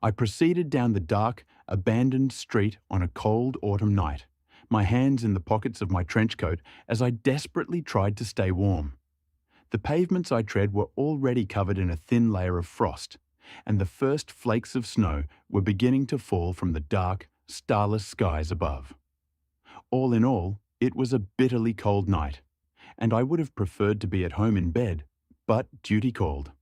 I proceeded down the dark, abandoned street on a cold autumn night, my hands in the pockets of my trench coat as I desperately tried to stay warm. The pavements I tread were already covered in a thin layer of frost, and the first flakes of snow were beginning to fall from the dark, starless skies above. All in all, it was a bitterly cold night, and I would have preferred to be at home in bed, but duty called.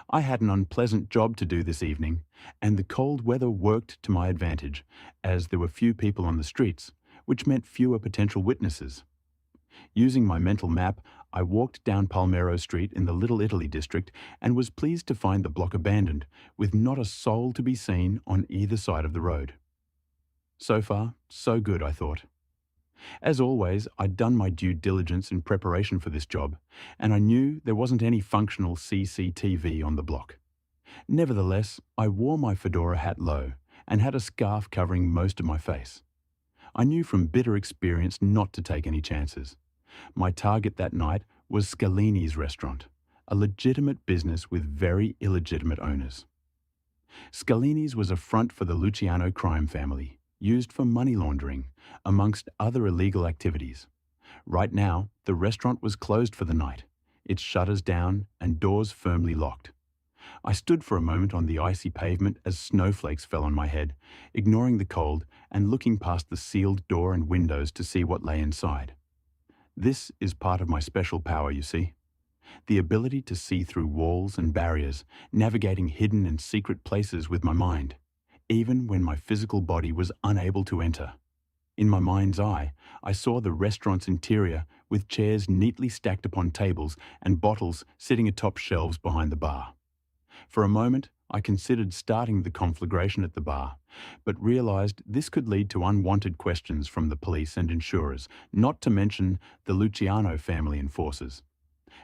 I had an unpleasant job to do this evening, and the cold weather worked to my advantage, as there were few people on the streets, which meant fewer potential witnesses. Using my mental map, I walked down Palmero Street in the Little Italy district and was pleased to find the block abandoned, with not a soul to be seen on either side of the road. So far, so good, I thought. As always, I'd done my due diligence in preparation for this job, and I knew there wasn't any functional CCTV on the block. Nevertheless, I wore my fedora hat low and had a scarf covering most of my face. I knew from bitter experience not to take any chances. My target that night was Scalini's restaurant, a legitimate business with very illegitimate owners. Scalini's was a front for the Luciano crime family, used for money laundering, amongst other illegal activities. Right now, the restaurant was closed for the night, its shutters down and doors firmly locked. I stood for a moment on the icy pavement as snowflakes fell on my head, ignoring the cold and looking past the sealed door and windows to see what lay inside. This is part of my special power, you see. The ability to see through walls and barriers, navigating hidden and secret places with my mind, even when my physical body was unable to enter. In my mind's eye, I saw the restaurant's interior with chairs neatly stacked upon tables and bottles sitting atop shelves behind the bar. For a moment, I considered starting the conflagration at the bar, but realized this could lead to unwanted questions from the police and insurers, not to mention the Luciano family enforcers.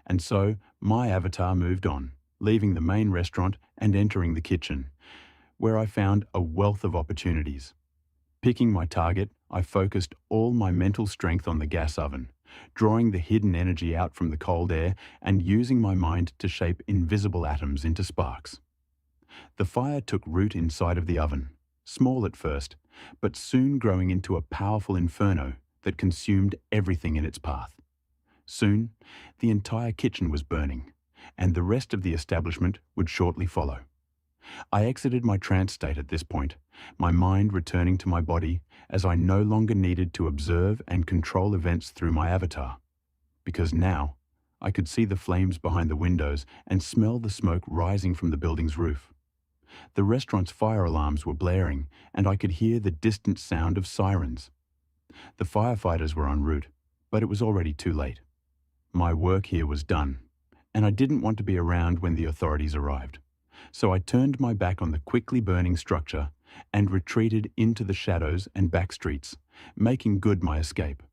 And so, my avatar moved on, leaving the main restaurant and entering the kitchen, where I found a wealth of opportunities. Picking my target, I focused all my mental strength on the gas oven, drawing the hidden energy out from the cold air and using my mind to shape invisible atoms into sparks. The fire took root inside of the oven, small at first, but soon growing into a powerful inferno that consumed everything in its path. Soon, the entire kitchen was burning, and the rest of the establishment would shortly follow. I exited my trance state at this point, my mind returning to my body as I no longer needed to observe and control events through my avatar, because now I could see the flames behind the windows and smell the smoke rising from the building's roof. The restaurant's fire alarms were blaring, and I could hear the distant sound of sirens. The firefighters were en route, but it was already too late. My work here was done, and I didn't want to be around when the authorities arrived. So I turned my back on the quickly burning structure and retreated into the shadows and back streets, making good my escape.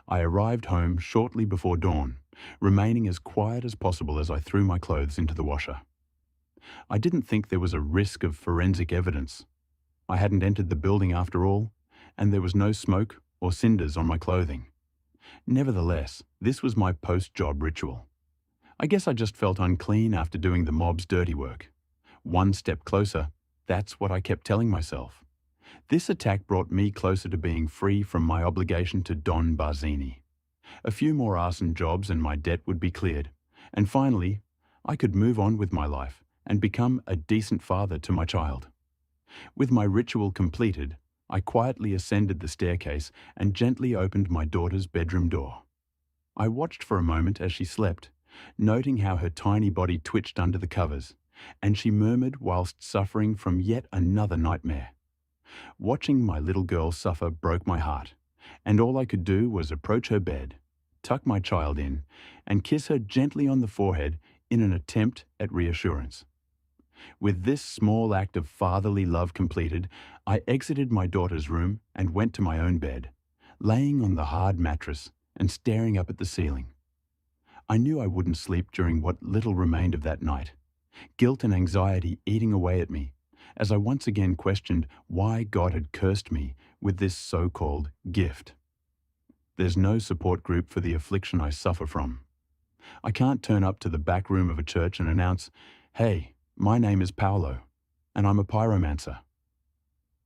I arrived home shortly before dawn, remaining as quiet as possible as I threw my clothes into the washer. I didn't think there was a risk of forensic evidence. I hadn't entered the building after all, and there was no smoke or cinders on my clothing. Nevertheless, this was my post-job ritual. I guess I just felt unclean after doing the mob's dirty work. One step closer, that's what I kept telling myself. This attack brought me closer to being free from my obligation to Don Barzini. A few more arson jobs and my debt would be cleared, and finally, I could move on with my life and become a decent father to my child. With my ritual completed, I quietly ascended the staircase and gently opened my daughter's bedroom door. I watched for a moment as she slept, noting how her tiny body twitched under the covers, and she murmured whilst suffering from yet another nightmare. Watching my little girl suffer broke my heart, and all I could do was approach her bed, tuck my child in, and kiss her gently on the forehead in an attempt at reassurance. With this small act of fatherly love completed, I exited my daughter's room and went to my own bed, laying on the hard mattress and staring up at the ceiling. I knew I wouldn't sleep during what little remained of that night, guilt and anxiety eating away at me, as I once again questioned why God had cursed me with this so-called gift. There's no support group for the affliction I suffer from. I can't turn up to the back room of a church and announce, "Hey, my name is Paolo. and I'm a pyromancer.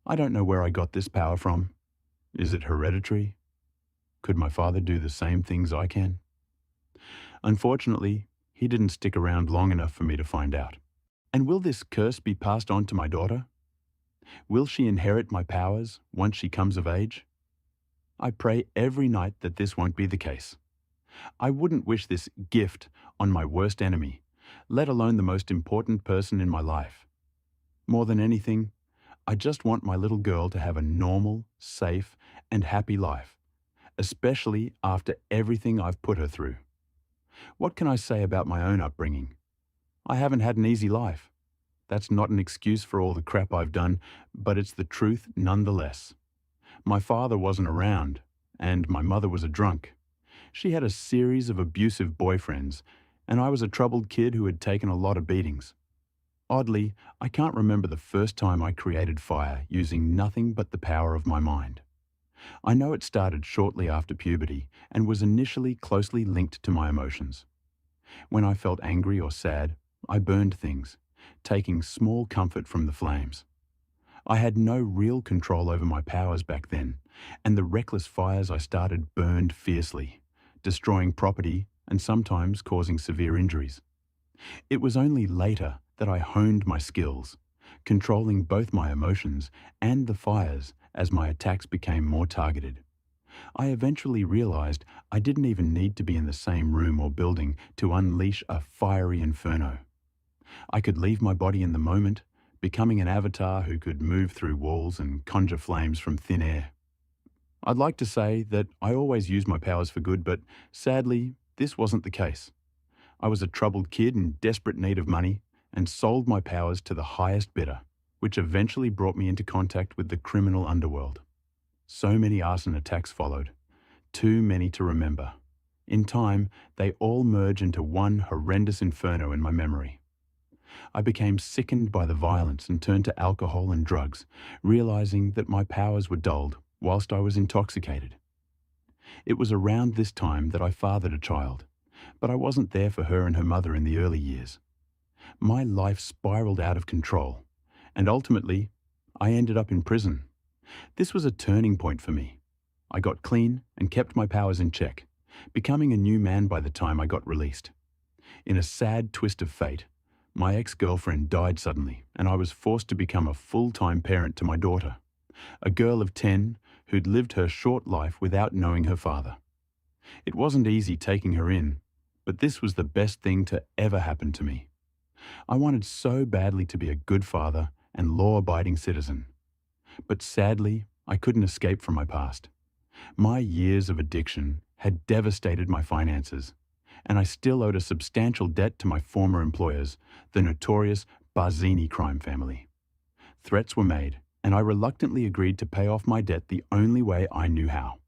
I don't know where I got this power from. Is it hereditary? Could my father do the same things I can? Unfortunately, he didn't stick around long enough for me to find out. And will this curse be passed on to my daughter? Will she inherit my powers once she comes of age? I pray every night that this won't be the case. I wouldn't wish this gift on my worst enemy, let alone the most important person in my life. More than anything, I just want my little girl to have a normal, safe, and happy life, especially after everything I've put her through. What can I say about my own upbringing? I haven't had an easy life. That's not an excuse for all the crap I've done, but it's the truth nonetheless. My father wasn't around, and my mother was a drunk. She had a series of abusive boyfriends, and I was a troubled kid who had taken a lot of beatings. Oddly, I can't remember the first time I created fire using nothing but the power of my mind. I know it started shortly after puberty and was initially closely linked to my emotions. When I felt angry or sad, I burned things, taking small comfort from the flames. I had no real control over my powers back then, and the reckless fires I started burned fiercely, destroying property and sometimes causing severe injuries. It was only later that I honed my skills, controlling both my emotions and the fires as my attacks became more targeted. I eventually realized I didn't even need to be in the same room or building to unleash a fiery inferno. I could leave my body in the moment, becoming an avatar who could move through walls and conjure flames from thin air. I'd like to say that I always used my powers for good, but sadly, this wasn't the case. I was a troubled kid in desperate need of money and sold my powers to the highest bidder, which eventually brought me into contact with the criminal underworld. So many arson attacks followed, too many to remember. In time, they all merge into one horrendous inferno in my memory. I became sickened by the violence and turned to alcohol and drugs, realizing that my powers were dulled whilst I was intoxicated. It was around this time that I fathered a child, but I wasn't there for her and her mother in the early years. My life spiraled out of control, and ultimately, I ended up in prison. This was a turning point for me. I got clean and kept my powers in check, becoming a new man by the time I got released. In a sad twist of fate, my ex-girlfriend died suddenly, and I was forced to become a full-time parent to my daughter, a girl of 10 who'd lived her short life without knowing her father. It wasn't easy taking her in, but this was the best thing to ever happen to me. I wanted so badly to be a good father and law-abiding citizen. But sadly, I couldn't escape from my past. My years of addiction had devastated my finances, and I still owed a substantial debt to my former employers, the notorious Barzini crime family. Threats were made, and I reluctantly agreed to pay off my debt the only way I knew how,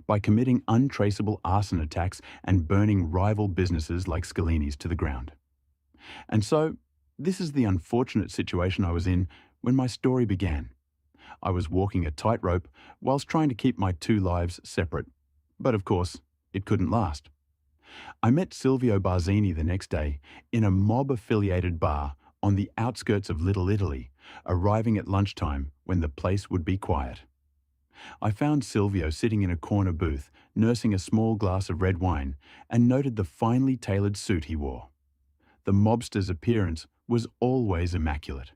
by committing untraceable arson attacks and burning rival businesses like Scalini's to the ground. And so, this is the unfortunate situation I was in when my story began. I was walking a tightrope whilst trying to keep my two lives separate, but of course, it couldn't last. I met Silvio Barzini the next day in a mob-affiliated bar on the outskirts of Little Italy, arriving at lunchtime when the place would be quiet. I found Silvio sitting in a corner booth, nursing a small glass of red wine, and noted the finely tailored suit he wore. The mobster's appearance was always immaculate.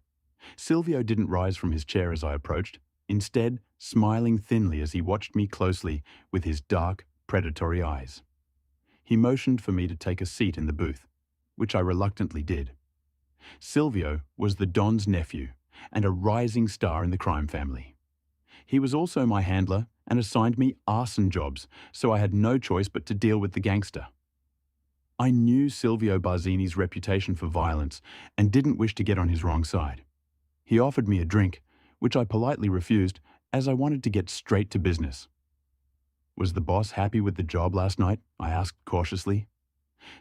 Silvio didn't rise from his chair as I approached, instead smiling thinly as he watched me closely with his dark, predatory eyes. He motioned for me to take a seat in the booth, which I reluctantly did. Silvio was the Don's nephew and a rising star in the crime family. He was also my handler and assigned me arson jobs, so I had no choice but to deal with the gangster. I knew Silvio Barzini's reputation for violence and didn't wish to get on his wrong side. He offered me a drink, which I politely refused as I wanted to get straight to business. "Was the boss happy with the job last night?" I asked cautiously.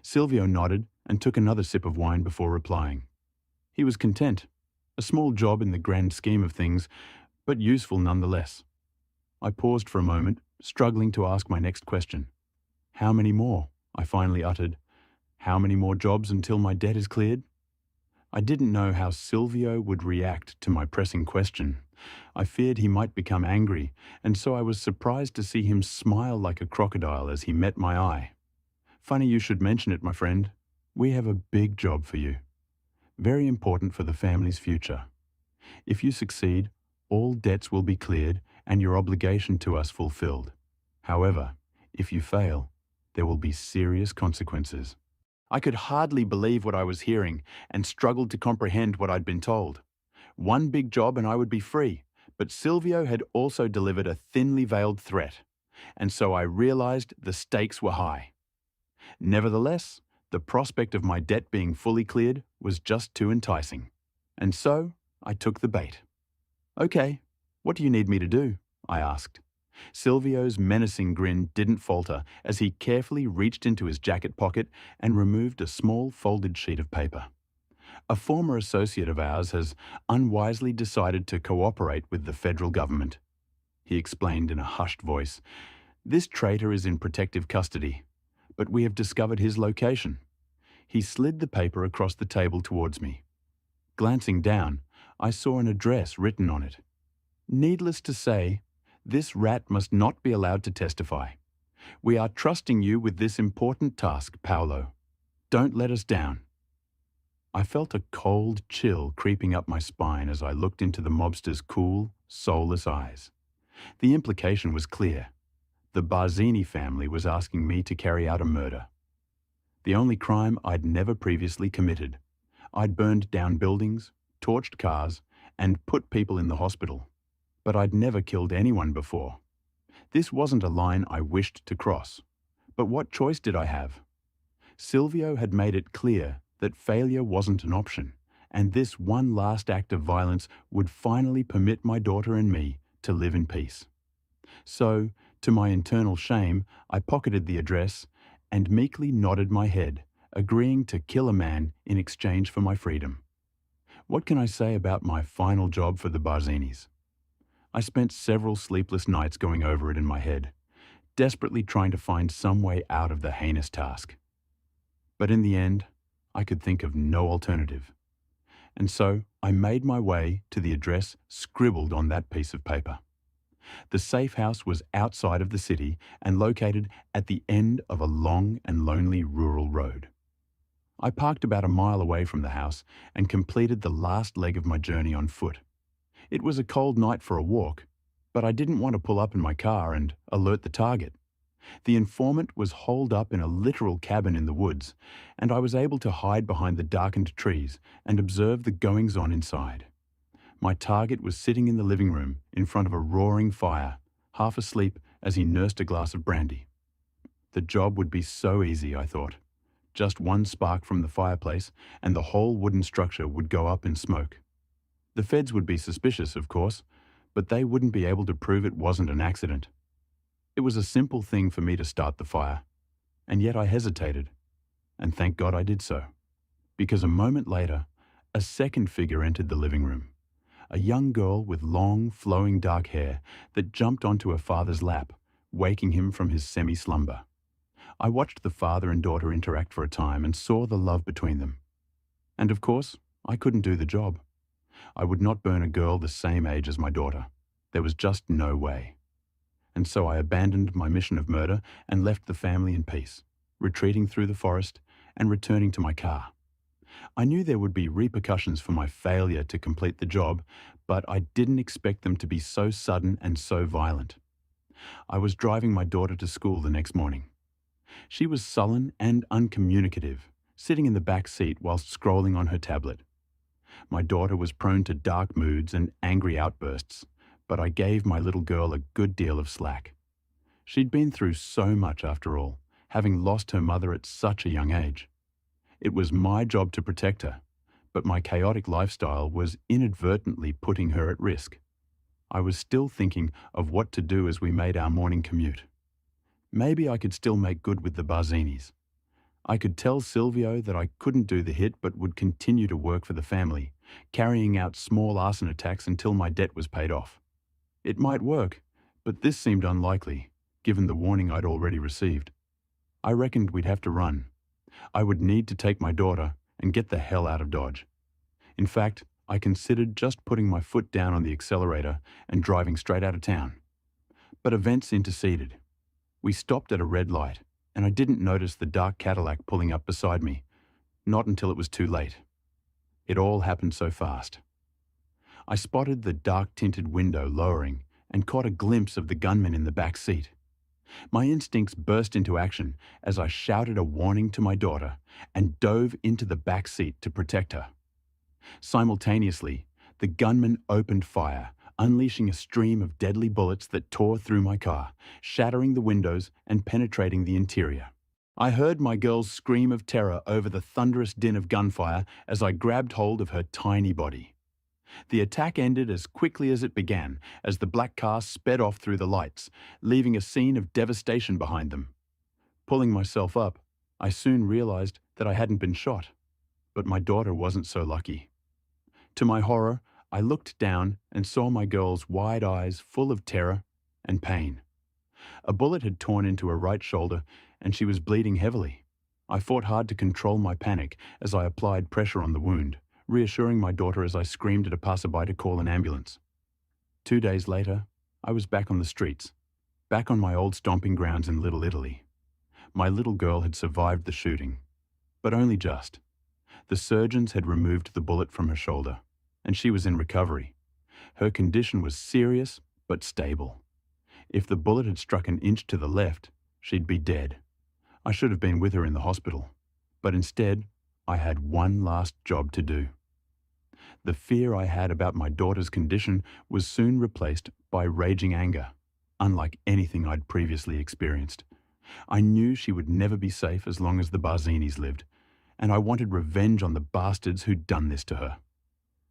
Silvio nodded and took another sip of wine before replying. He was content. A small job in the grand scheme of things, but useful nonetheless. I paused for a moment, struggling to ask my next question. "How many more?" I finally uttered. "How many more jobs until my debt is cleared?" I didn't know how Silvio would react to my pressing question. I feared he might become angry, and so I was surprised to see him smile like a crocodile as he met my eye. Funny you should mention it, my friend. We have a big job for you. Very important for the family's future. If you succeed, all debts will be cleared and your obligation to us fulfilled. However, if you fail, there will be serious consequences. I could hardly believe what I was hearing and struggled to comprehend what I'd been told. One big job and I would be free, but Silvio had also delivered a thinly veiled threat, and so I realized the stakes were high. Nevertheless, the prospect of my debt being fully cleared was just too enticing, and so I took the bait. "Okay, what do you need me to do?" I asked. Silvio's menacing grin didn't falter as he carefully reached into his jacket pocket and removed a small folded sheet of paper. "A former associate of ours has unwisely decided to cooperate with the federal government," he explained in a hushed voice. "This traitor is in protective custody, but we have discovered his location." He slid the paper across the table towards me. Glancing down, I saw an address written on it. "Needless to say, this rat must not be allowed to testify. We are trusting you with this important task, Paolo. Don't let us down." I felt a cold chill creeping up my spine as I looked into the mobster's cool, soulless eyes. The implication was clear. The Barzini family was asking me to carry out a murder. The only crime I'd never previously committed. I'd burned down buildings, torched cars, and put people in the hospital. But I'd never killed anyone before. This wasn't a line I wished to cross. But what choice did I have? Silvio had made it clear that failure wasn't an option, and this one last act of violence would finally permit my daughter and me to live in peace. So, to my internal shame, I pocketed the address and meekly nodded my head, agreeing to kill a man in exchange for my freedom. What can I say about my final job for the Barzinis? I spent several sleepless nights going over it in my head, desperately trying to find some way out of the heinous task. But in the end, I could think of no alternative. And so I made my way to the address scribbled on that piece of paper. The safe house was outside of the city and located at the end of a long and lonely rural road. I parked about a mile away from the house and completed the last leg of my journey on foot. It was a cold night for a walk, but I didn't want to pull up in my car and alert the target. The informant was holed up in a literal cabin in the woods, and I was able to hide behind the darkened trees and observe the goings-on inside. My target was sitting in the living room in front of a roaring fire, half asleep as he nursed a glass of brandy. The job would be so easy, I thought. Just one spark from the fireplace and the whole wooden structure would go up in smoke. The feds would be suspicious, of course, but they wouldn't be able to prove it wasn't an accident. It was a simple thing for me to start the fire, and yet I hesitated, and thank God I did so, because a moment later, a second figure entered the living room, a young girl with long, flowing dark hair that jumped onto her father's lap, waking him from his semi-slumber. I watched the father and daughter interact for a time and saw the love between them. And of course, I couldn't do the job. I would not burn a girl the same age as my daughter. There was just no way. And so I abandoned my mission of murder and left the family in peace, retreating through the forest and returning to my car. I knew there would be repercussions for my failure to complete the job, but I didn't expect them to be so sudden and so violent. I was driving my daughter to school the next morning. She was sullen and uncommunicative, sitting in the back seat whilst scrolling on her tablet. My daughter was prone to dark moods and angry outbursts, but I gave my little girl a good deal of slack. She'd been through so much after all, having lost her mother at such a young age. It was my job to protect her, but my chaotic lifestyle was inadvertently putting her at risk. I was still thinking of what to do as we made our morning commute. Maybe I could still make good with the Barzinis. I could tell Silvio that I couldn't do the hit but would continue to work for the family, carrying out small arson attacks until my debt was paid off. It might work, but this seemed unlikely, given the warning I'd already received. I reckoned we'd have to run. I would need to take my daughter and get the hell out of Dodge. In fact, I considered just putting my foot down on the accelerator and driving straight out of town. But events interceded. We stopped at a red light, and I didn't notice the dark Cadillac pulling up beside me, not until it was too late. It all happened so fast. I spotted the dark-tinted window lowering and caught a glimpse of the gunman in the back seat. My instincts burst into action as I shouted a warning to my daughter and dove into the back seat to protect her. Simultaneously, the gunman opened fire, unleashing a stream of deadly bullets that tore through my car, shattering the windows and penetrating the interior. I heard my girl's scream of terror over the thunderous din of gunfire as I grabbed hold of her tiny body. The attack ended as quickly as it began, as the black car sped off through the lights, leaving a scene of devastation behind them. Pulling myself up, I soon realized that I hadn't been shot, but my daughter wasn't so lucky. To my horror, I looked down and saw my girl's wide eyes full of terror and pain. A bullet had torn into her right shoulder, and she was bleeding heavily. I fought hard to control my panic as I applied pressure on the wound, reassuring my daughter as I screamed at a passerby to call an ambulance. 2 days later, I was back on the streets, back on my old stomping grounds in Little Italy. My little girl had survived the shooting, but only just. The surgeons had removed the bullet from her shoulder, and she was in recovery. Her condition was serious but stable. If the bullet had struck an inch to the left, she'd be dead. I should have been with her in the hospital, but instead, I had one last job to do. The fear I had about my daughter's condition was soon replaced by raging anger, unlike anything I'd previously experienced. I knew she would never be safe as long as the Barzinis lived, and I wanted revenge on the bastards who'd done this to her.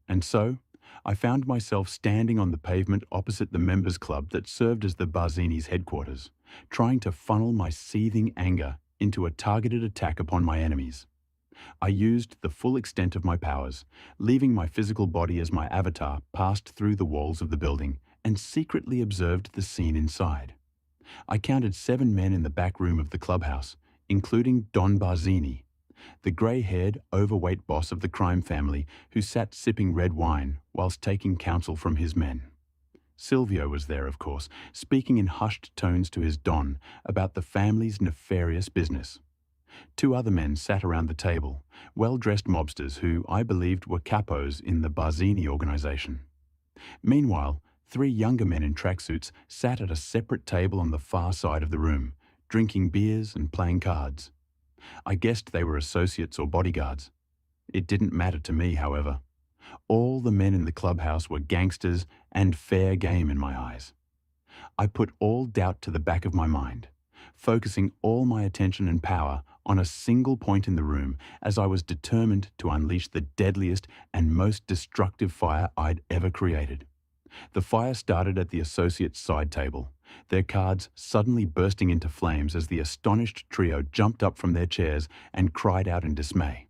And so, I found myself standing on the pavement opposite the members' club that served as the Barzinis' headquarters, trying to funnel my seething anger into a targeted attack upon my enemies. I used the full extent of my powers, leaving my physical body as my avatar passed through the walls of the building and secretly observed the scene inside. I counted 7 men in the back room of the clubhouse, including Don Barzini, the grey-haired, overweight boss of the crime family who sat sipping red wine whilst taking counsel from his men. Silvio was there, of course, speaking in hushed tones to his Don about the family's nefarious business. 2 other men sat around the table, well-dressed mobsters who I believed were capos in the Barzini organization. Meanwhile, 3 younger men in tracksuits sat at a separate table on the far side of the room, drinking beers and playing cards. I guessed they were associates or bodyguards. It didn't matter to me, however. All the men in the clubhouse were gangsters and fair game in my eyes. I put all doubt to the back of my mind, focusing all my attention and power on a single point in the room as I was determined to unleash the deadliest and most destructive fire I'd ever created. The fire started at the associates' side table, their cards suddenly bursting into flames as the astonished trio jumped up from their chairs and cried out in dismay.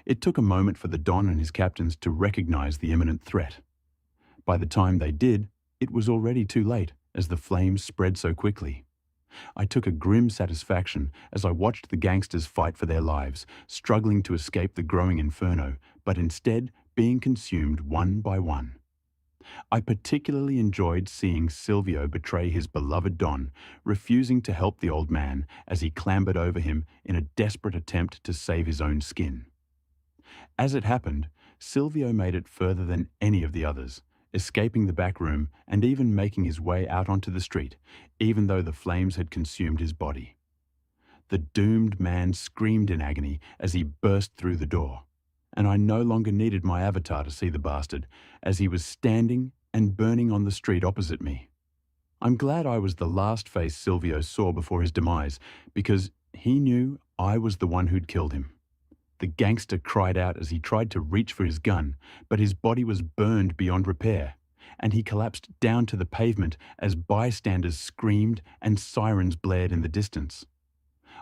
It took a moment for the Don and his captains to recognize the imminent threat. By the time they did, it was already too late as the flames spread so quickly. I took a grim satisfaction as I watched the gangsters fight for their lives, struggling to escape the growing inferno, but instead being consumed one by one. I particularly enjoyed seeing Silvio betray his beloved Don, refusing to help the old man as he clambered over him in a desperate attempt to save his own skin. As it happened, Silvio made it further than any of the others, escaping the back room and even making his way out onto the street, even though the flames had consumed his body. The doomed man screamed in agony as he burst through the door, and I no longer needed my avatar to see the bastard, as he was standing and burning on the street opposite me. I'm glad I was the last face Silvio saw before his demise, because he knew I was the one who'd killed him. The gangster cried out as he tried to reach for his gun, but his body was burned beyond repair, and he collapsed down to the pavement as bystanders screamed and sirens blared in the distance.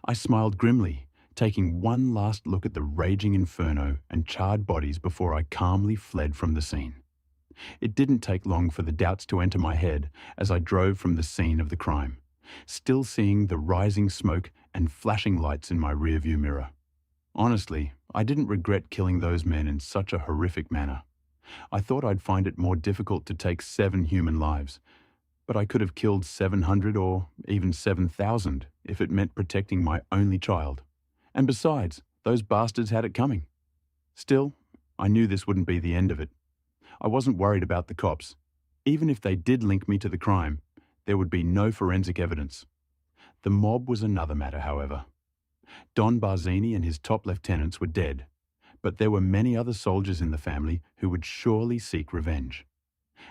I smiled grimly, taking one last look at the raging inferno and charred bodies before I calmly fled from the scene. It didn't take long for the doubts to enter my head as I drove from the scene of the crime, still seeing the rising smoke and flashing lights in my rearview mirror. Honestly, I didn't regret killing those men in such a horrific manner. I thought I'd find it more difficult to take 7 human lives, but I could have killed 700 or even 7,000 if it meant protecting my only child. And besides, those bastards had it coming. Still, I knew this wouldn't be the end of it. I wasn't worried about the cops. Even if they did link me to the crime, there would be no forensic evidence. The mob was another matter, however. Don Barzini and his top lieutenants were dead, but there were many other soldiers in the family who would surely seek revenge.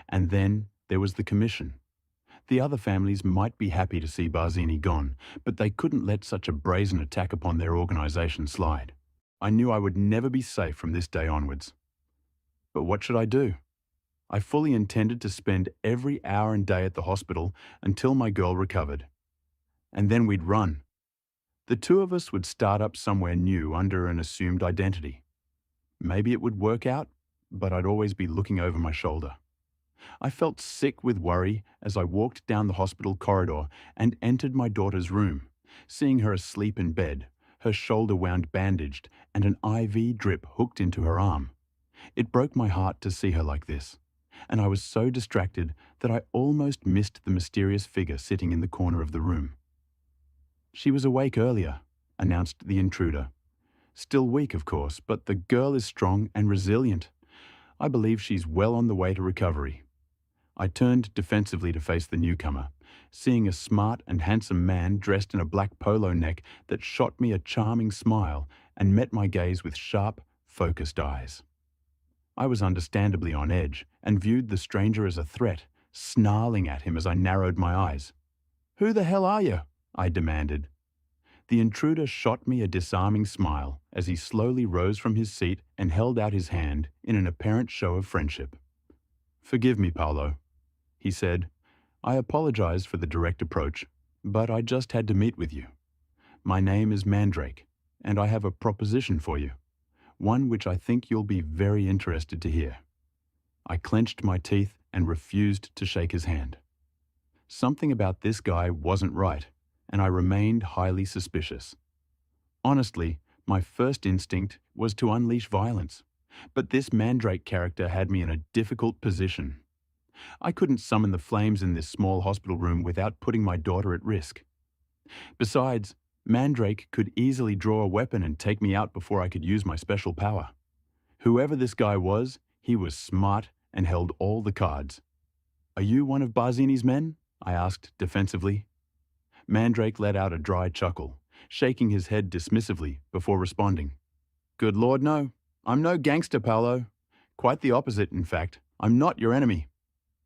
And then there was the commission. The other families might be happy to see Barzini gone, but they couldn't let such a brazen attack upon their organization slide. I knew I would never be safe from this day onwards. But what should I do? I fully intended to spend every hour and day at the hospital until my girl recovered. And then we'd run. The two of us would start up somewhere new under an assumed identity. Maybe it would work out, but I'd always be looking over my shoulder. I felt sick with worry as I walked down the hospital corridor and entered my daughter's room, seeing her asleep in bed, her shoulder wound bandaged, and an IV drip hooked into her arm. It broke my heart to see her like this, and I was so distracted that I almost missed the mysterious figure sitting in the corner of the room. "She was awake earlier," announced the intruder. "Still weak, of course, but the girl is strong and resilient. I believe she's well on the way to recovery." I turned defensively to face the newcomer, seeing a smart and handsome man dressed in a black polo neck that shot me a charming smile and met my gaze with sharp, focused eyes. I was understandably on edge and viewed the stranger as a threat, snarling at him as I narrowed my eyes. "Who the hell are you?" I demanded. The intruder shot me a disarming smile as he slowly rose from his seat and held out his hand in an apparent show of friendship. "Forgive me, Paolo," he said. "I apologize for the direct approach, but I just had to meet with you. My name is Mandrake, and I have a proposition for you, one which I think you'll be very interested to hear." I clenched my teeth and refused to shake his hand. Something about this guy wasn't right, and I remained highly suspicious. Honestly, my first instinct was to unleash violence, but this Mandrake character had me in a difficult position. I couldn't summon the flames in this small hospital room without putting my daughter at risk. Besides, Mandrake could easily draw a weapon and take me out before I could use my special power. Whoever this guy was, he was smart and held all the cards. "Are you one of Barzini's men?" I asked defensively. Mandrake let out a dry chuckle, shaking his head dismissively before responding. "Good Lord, no. I'm no gangster, Paolo. Quite the opposite, in fact. I'm not your enemy.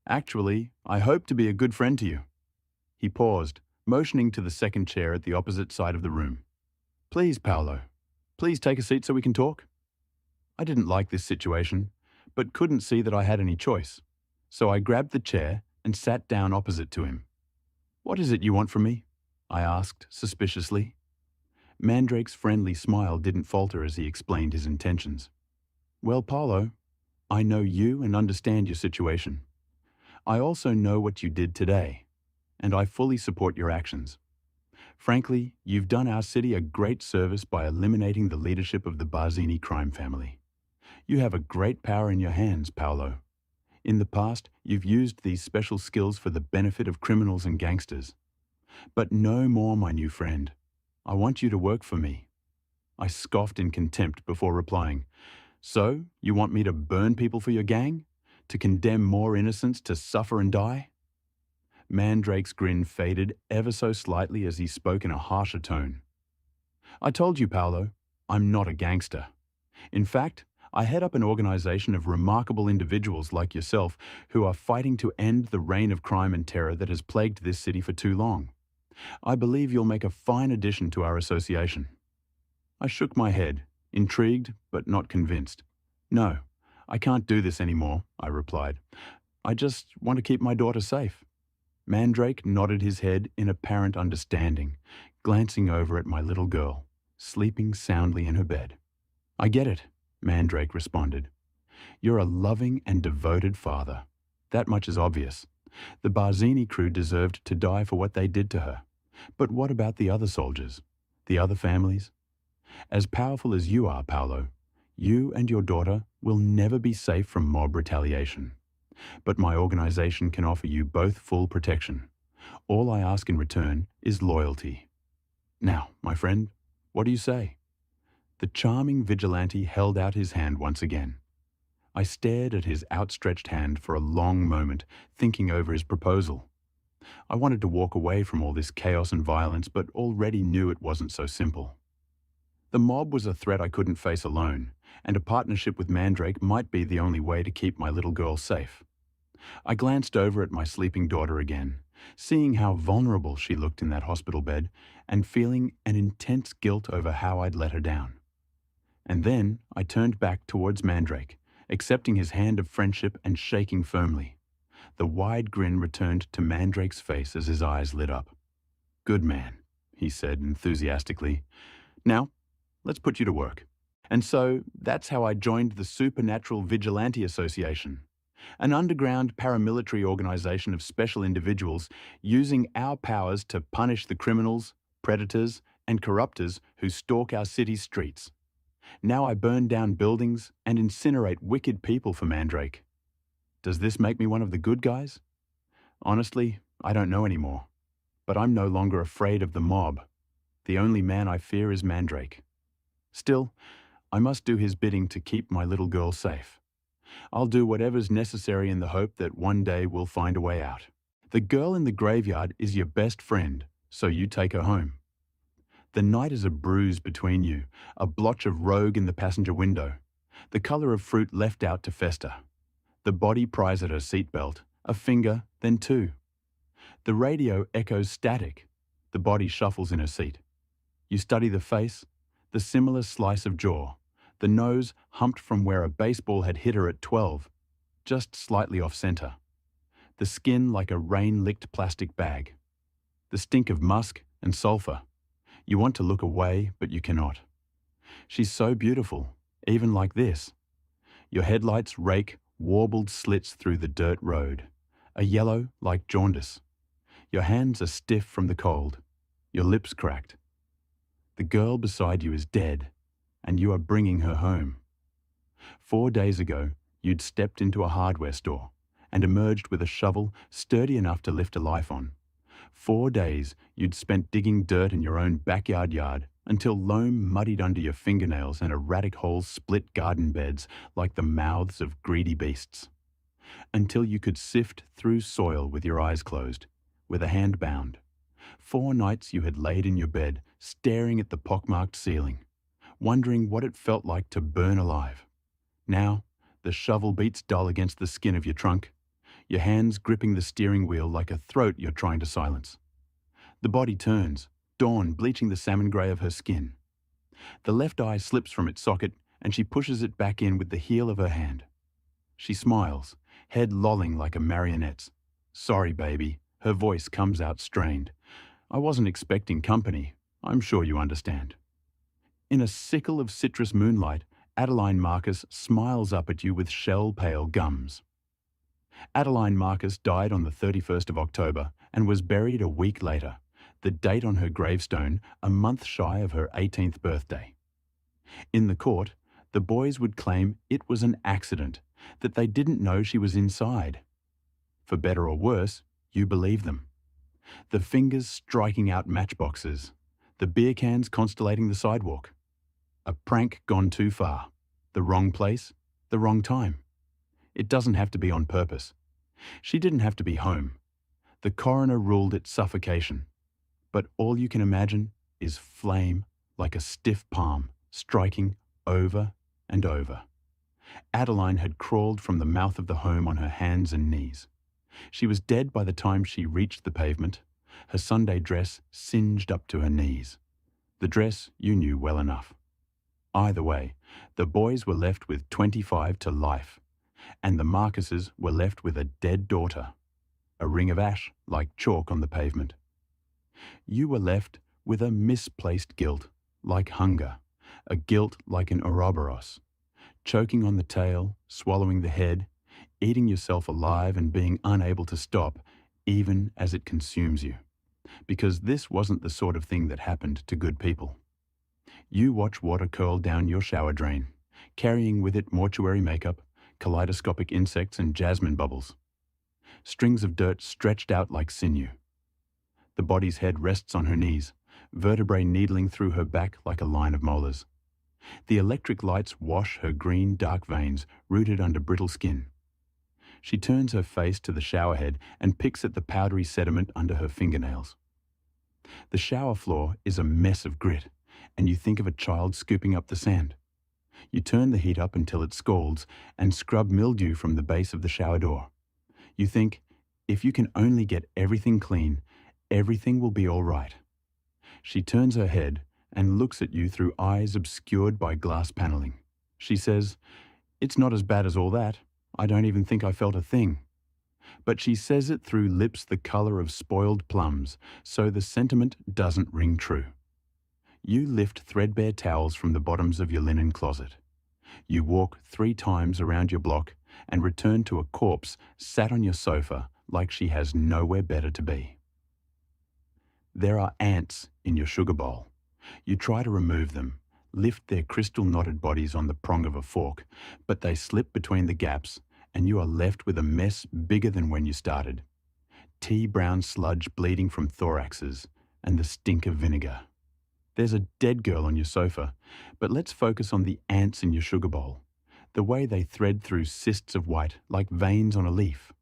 Actually, I hope to be a good friend to you." He paused, motioning to the second chair at the opposite side of the room. "Please, Paolo. Please take a seat so we can talk." I didn't like this situation, but couldn't see that I had any choice. So I grabbed the chair and sat down opposite to him. "What is it you want from me?" I asked suspiciously. Mandrake's friendly smile didn't falter as he explained his intentions. "Well, Paolo, I know you and understand your situation. I also know what you did today, and I fully support your actions. Frankly, you've done our city a great service by eliminating the leadership of the Barzini crime family. You have a great power in your hands, Paolo. In the past, you've used these special skills for the benefit of criminals and gangsters. But no more, my new friend. I want you to work for me." I scoffed in contempt before replying, "So, you want me to burn people for your gang? To condemn more innocents to suffer and die?" Mandrake's grin faded ever so slightly as he spoke in a harsher tone. "I told you, Paolo, I'm not a gangster. In fact, I head up an organization of remarkable individuals like yourself who are fighting to end the reign of crime and terror that has plagued this city for too long. I believe you'll make a fine addition to our association." I shook my head, intrigued but not convinced. "No, I can't do this anymore," I replied. "I just want to keep my daughter safe." Mandrake nodded his head in apparent understanding, glancing over at my little girl, sleeping soundly in her bed. "I get it," Mandrake responded. "You're a loving and devoted father. That much is obvious. The Barzini crew deserved to die for what they did to her. But what about the other soldiers? The other families? As powerful as you are, Paolo, you and your daughter will never be safe from mob retaliation. But my organization can offer you both full protection. All I ask in return is loyalty. Now, my friend, what do you say?" The charming vigilante held out his hand once again. I stared at his outstretched hand for a long moment, thinking over his proposal. I wanted to walk away from all this chaos and violence, but already knew it wasn't so simple. The mob was a threat I couldn't face alone, and a partnership with Mandrake might be the only way to keep my little girl safe. I glanced over at my sleeping daughter again, seeing how vulnerable she looked in that hospital bed, and feeling an intense guilt over how I'd let her down. And then I turned back towards Mandrake, accepting his hand of friendship and shaking firmly. The wide grin returned to Mandrake's face as his eyes lit up. "Good man," he said enthusiastically. "Now, let's put you to work." And so that's how I joined the Supernatural Vigilante Association, an underground paramilitary organization of special individuals using our powers to punish the criminals, predators, and corruptors who stalk our city's streets. Now I burn down buildings and incinerate wicked people for Mandrake. Does this make me one of the good guys? Honestly, I don't know anymore. But I'm no longer afraid of the mob. The only man I fear is Mandrake. Still, I must do his bidding to keep my little girl safe. I'll do whatever's necessary in the hope that one day we'll find a way out. The girl in the graveyard is your best friend, so you take her home. The night is a bruise between you, a blotch of rogue in the passenger window, the color of fruit left out to fester. The body pries at her seatbelt, a finger, then two. The radio echoes static. The body shuffles in her seat. You study the face, the similar slice of jaw, the nose humped from where a baseball had hit her at 12, just slightly off center. The skin like a rain-licked plastic bag. The stink of musk and sulfur. You want to look away, but you cannot. She's so beautiful, even like this. Your headlights rake warbled slits through the dirt road, a yellow like jaundice. Your hands are stiff from the cold, your lips cracked. The girl beside you is dead, and you are bringing her home. 4 days ago, you'd stepped into a hardware store and emerged with a shovel sturdy enough to lift a life on. 4 days you'd spent digging dirt in your own backyard yard until loam muddied under your fingernails and erratic holes split garden beds like the mouths of greedy beasts. Until you could sift through soil with your eyes closed, with a hand bound. 4 nights you had laid in your bed, staring at the pockmarked ceiling, wondering what it felt like to burn alive. Now, the shovel beats dull against the skin of your trunk, your hands gripping the steering wheel like a throat you're trying to silence. The body turns, dawn bleaching the salmon grey of her skin. The left eye slips from its socket and she pushes it back in with the heel of her hand. She smiles, head lolling like a marionette's. "Sorry, baby," her voice comes out strained. "I wasn't expecting company. I'm sure you understand." In a sickle of citrus moonlight, Adeline Marcus smiles up at you with shell-pale gums. Adeline Marcus died on the 31st of October and was buried a week later, the date on her gravestone a month shy of her 18th birthday. In the court, the boys would claim it was an accident, that they didn't know she was inside. For better or worse, you believe them. The fingers striking out matchboxes, the beer cans constellating the sidewalk. A prank gone too far, the wrong place, the wrong time. It doesn't have to be on purpose. She didn't have to be home. The coroner ruled it suffocation. But all you can imagine is flame like a stiff palm, striking over and over. Adeline had crawled from the mouth of the home on her hands and knees. She was dead by the time she reached the pavement, her Sunday dress singed up to her knees. The dress you knew well enough. Either way, the boys were left with 25 to life, and the Marcuses were left with a dead daughter, a ring of ash like chalk on the pavement. You were left with a misplaced guilt, like hunger, a guilt like an Ouroboros, choking on the tail, swallowing the head, eating yourself alive and being unable to stop, even as it consumes you. Because this wasn't the sort of thing that happened to good people. You watch water curl down your shower drain, carrying with it mortuary makeup, kaleidoscopic insects, and jasmine bubbles. Strings of dirt stretched out like sinew. The body's head rests on her knees, vertebrae needling through her back like a line of molars. The electric lights wash her green, dark veins rooted under brittle skin. She turns her face to the showerhead and picks at the powdery sediment under her fingernails. The shower floor is a mess of grit, and you think of a child scooping up the sand. You turn the heat up until it scalds and scrub mildew from the base of the shower door. You think, if you can only get everything clean, everything will be all right. She turns her head and looks at you through eyes obscured by glass paneling. She says, "It's not as bad as all that. I don't even think I felt a thing." But she says it through lips the color of spoiled plums, so the sentiment doesn't ring true. You lift threadbare towels from the bottoms of your linen closet. You walk 3 times around your block and return to a corpse sat on your sofa like she has nowhere better to be. There are ants in your sugar bowl. You try to remove them, lift their crystal-knotted bodies on the prong of a fork, but they slip between the gaps and you are left with a mess bigger than when you started. Tea-brown sludge bleeding from thoraxes and the stink of vinegar. There's a dead girl on your sofa, but let's focus on the ants in your sugar bowl. The way they thread through cysts of white like veins on a leaf,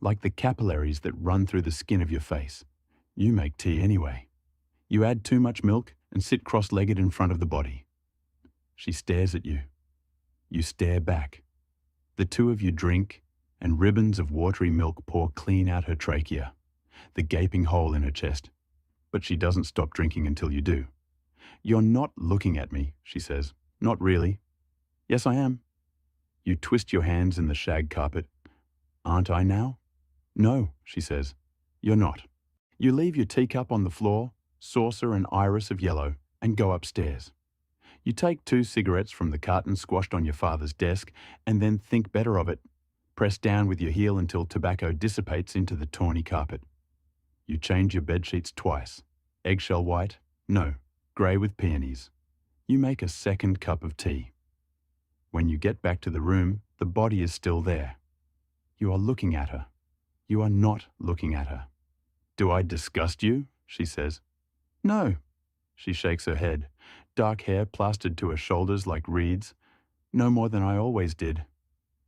like the capillaries that run through the skin of your face. You make tea anyway. You add too much milk and sit cross-legged in front of the body. She stares at you. You stare back. The two of you drink, and ribbons of watery milk pour clean out her trachea, the gaping hole in her chest. But she doesn't stop drinking until you do. "You're not looking at me," she says. "Not really." "Yes, I am." You twist your hands in the shag carpet. "Aren't I now?" "No," she says. "You're not." You leave your teacup on the floor, saucer and iris of yellow, and go upstairs. You take 2 cigarettes from the carton squashed on your father's desk and then think better of it. Press down with your heel until tobacco dissipates into the tawny carpet. You change your bedsheets twice. Eggshell white? No, grey with peonies. You make a second cup of tea. When you get back to the room, the body is still there. You are looking at her. You are not looking at her. "Do I disgust you?" she says. "No." She shakes her head, dark hair plastered to her shoulders like reeds. "No more than I always did."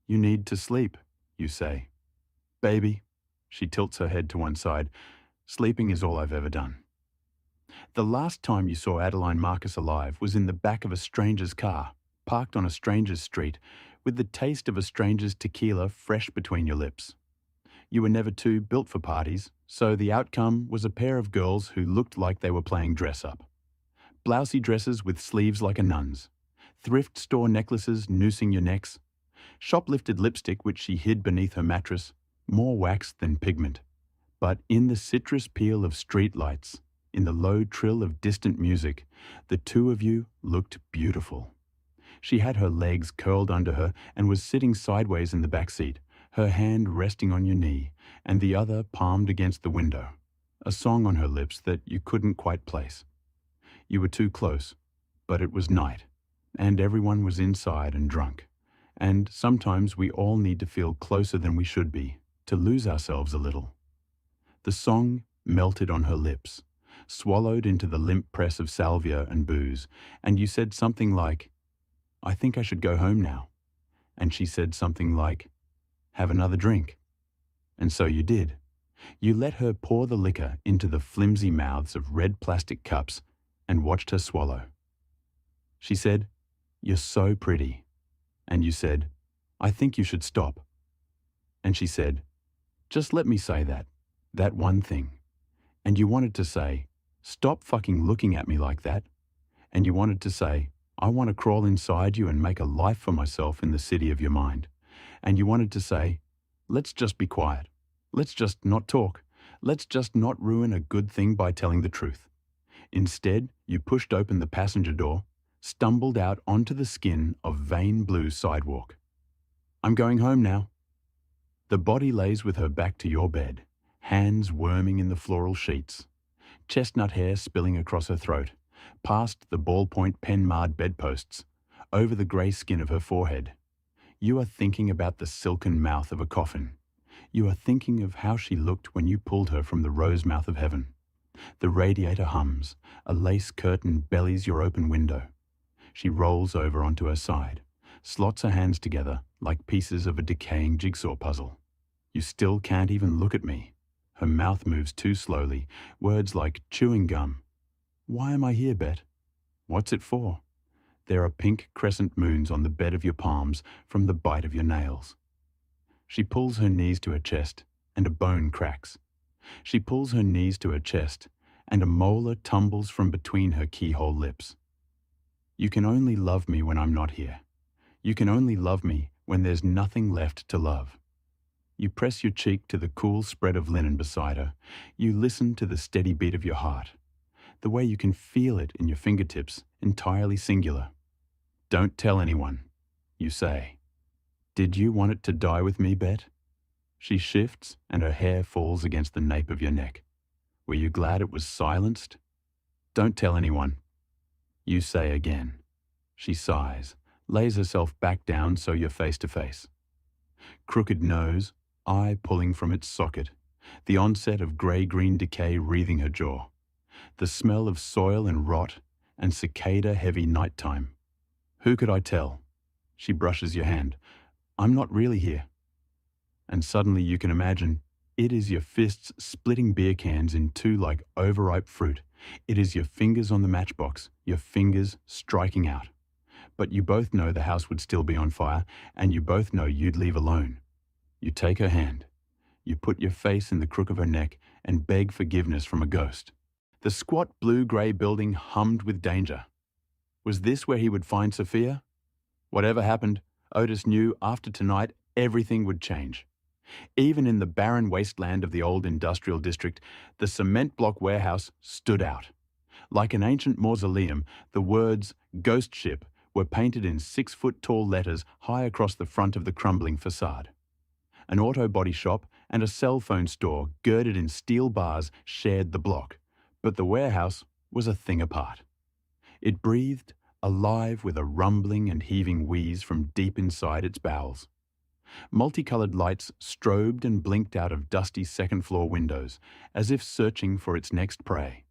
"You need to sleep," you say. "Baby," she tilts her head to one side, "sleeping is all I've ever done." The last time you saw Adeline Marcus alive was in the back of a stranger's car, parked on a stranger's street, with the taste of a stranger's tequila fresh between your lips. You were never too built for parties, so the outcome was a pair of girls who looked like they were playing dress-up. Blousy dresses with sleeves like a nun's, thrift store necklaces noosing your necks, shoplifted lipstick which she hid beneath her mattress, more wax than pigment. But in the citrus peel of street lights, in the low trill of distant music, the two of you looked beautiful. She had her legs curled under her and was sitting sideways in the back seat, her hand resting on your knee and the other palmed against the window, a song on her lips that you couldn't quite place. You were too close, but it was night, and everyone was inside and drunk. And sometimes we all need to feel closer than we should be, to lose ourselves a little. The song melted on her lips, swallowed into the limp press of salvia and booze, and you said something like, "I think I should go home now." And she said something like, "Have another drink." And so you did. You let her pour the liquor into the flimsy mouths of red plastic cups and watched her swallow. She said, "You're so pretty." And you said, "I think you should stop." And she said, "Just let me say that one thing." And you wanted to say, "Stop fucking looking at me like that." And you wanted to say, "I want to crawl inside you and make a life for myself in the city of your mind." And you wanted to say, "Let's just be quiet. Let's just not talk. Let's just not ruin a good thing by telling the truth." Instead, you pushed open the passenger door, stumbled out onto the skin of vein blue sidewalk. "I'm going home now." The body lays with her back to your bed, hands worming in the floral sheets, chestnut hair spilling across her throat, past the ballpoint pen-marred bedposts, over the grey skin of her forehead. You are thinking about the silken mouth of a coffin. You are thinking of how she looked when you pulled her from the rose mouth of heaven. The radiator hums, a lace curtain bellies your open window. She rolls over onto her side, slots her hands together like pieces of a decaying jigsaw puzzle. You still can't even look at me. Her mouth moves too slowly, words like chewing gum. Why am I here, Bet? What's it for? There are pink crescent moons on the bed of your palms from the bite of your nails. She pulls her knees to her chest, and a bone cracks. She pulls her knees to her chest, and a molar tumbles from between her keyhole lips. You can only love me when I'm not here. You can only love me when there's nothing left to love. You press your cheek to the cool spread of linen beside her. You listen to the steady beat of your heart, the way you can feel it in your fingertips, entirely singular. Don't tell anyone, you say. Did you want it to die with me, Bet? She shifts and her hair falls against the nape of your neck. Were you glad it was silenced? Don't tell anyone, you say again. She sighs, lays herself back down so you're face to face. Crooked nose, eye pulling from its socket, the onset of grey-green decay wreathing her jaw, the smell of soil and rot and cicada-heavy nighttime. Who could I tell? She brushes your hand. I'm not really here. And suddenly you can imagine, it is your fists splitting beer cans in two like overripe fruit. It is your fingers on the matchbox, your fingers striking out. But you both know the house would still be on fire, and you both know you'd leave alone. You take her hand. You put your face in the crook of her neck and beg forgiveness from a ghost. The squat blue-grey building hummed with danger. Was this where he would find Sophia? Whatever happened, Otis knew after tonight everything would change. Even in the barren wasteland of the old industrial district, the cement block warehouse stood out. Like an ancient mausoleum, the words "Ghost Ship" were painted in 6-foot-tall letters high across the front of the crumbling facade. An auto body shop and a cell phone store girded in steel bars shared the block, but the warehouse was a thing apart. It breathed, alive with a rumbling and heaving wheeze from deep inside its bowels. Multicolored lights strobed and blinked out of dusty second-floor windows, as if searching for its next prey.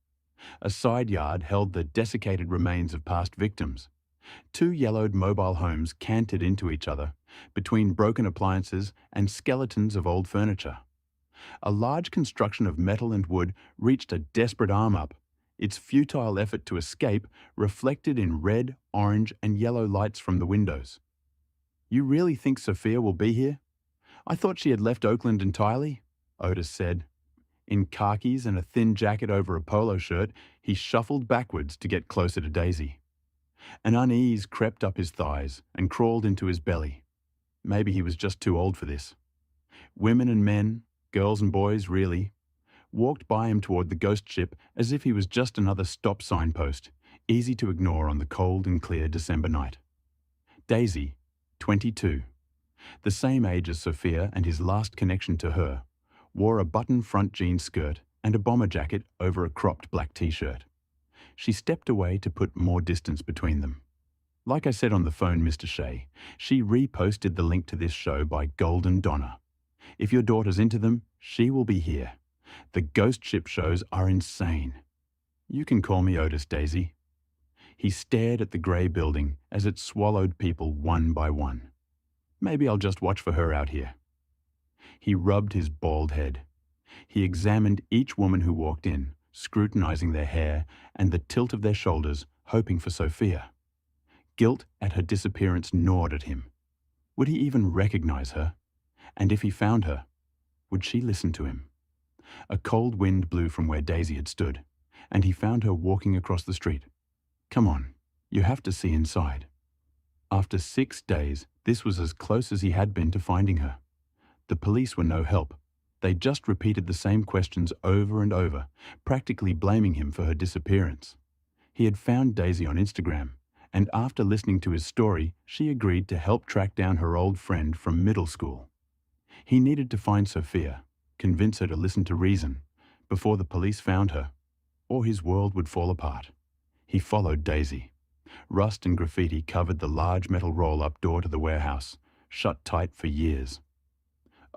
A side yard held the desiccated remains of past victims. 2 yellowed mobile homes cantered into each other, between broken appliances and skeletons of old furniture. A large construction of metal and wood reached a desperate arm up, its futile effort to escape reflected in red, orange, and yellow lights from the windows. You really think Sophia will be here? I thought she had left Oakland entirely, Otis said. In khakis and a thin jacket over a polo shirt, he shuffled backwards to get closer to Daisy. An unease crept up his thighs and crawled into his belly. Maybe he was just too old for this. Women and men, girls and boys really, walked by him toward the ghost ship as if he was just another stop signpost, easy to ignore on the cold and clear December night. Daisy, 22, the same age as Sophia and his last connection to her, wore a button-front jean skirt and a bomber jacket over a cropped black t-shirt. She stepped away to put more distance between them. Like I said on the phone, Mr. Shea, she reposted the link to this show by Golden Donna. If your daughter's into them, she will be here. The ghost ship shows are insane. You can call me Otis, Daisy. He stared at the grey building as it swallowed people one by one. Maybe I'll just watch for her out here. He rubbed his bald head. He examined each woman who walked in, scrutinizing their hair and the tilt of their shoulders, hoping for Sophia. Guilt at her disappearance gnawed at him. Would he even recognize her? And if he found her, would she listen to him? A cold wind blew from where Daisy had stood, and he found her walking across the street. Come on, you have to see inside. After 6 days, this was as close as he had been to finding her. The police were no help. They just repeated the same questions over and over, practically blaming him for her disappearance. He had found Daisy on Instagram, and after listening to his story, she agreed to help track down her old friend from middle school. He needed to find Sophia, convince her to listen to reason, before the police found her, or his world would fall apart. He followed Daisy. Rust and graffiti covered the large metal roll-up door to the warehouse, shut tight for years.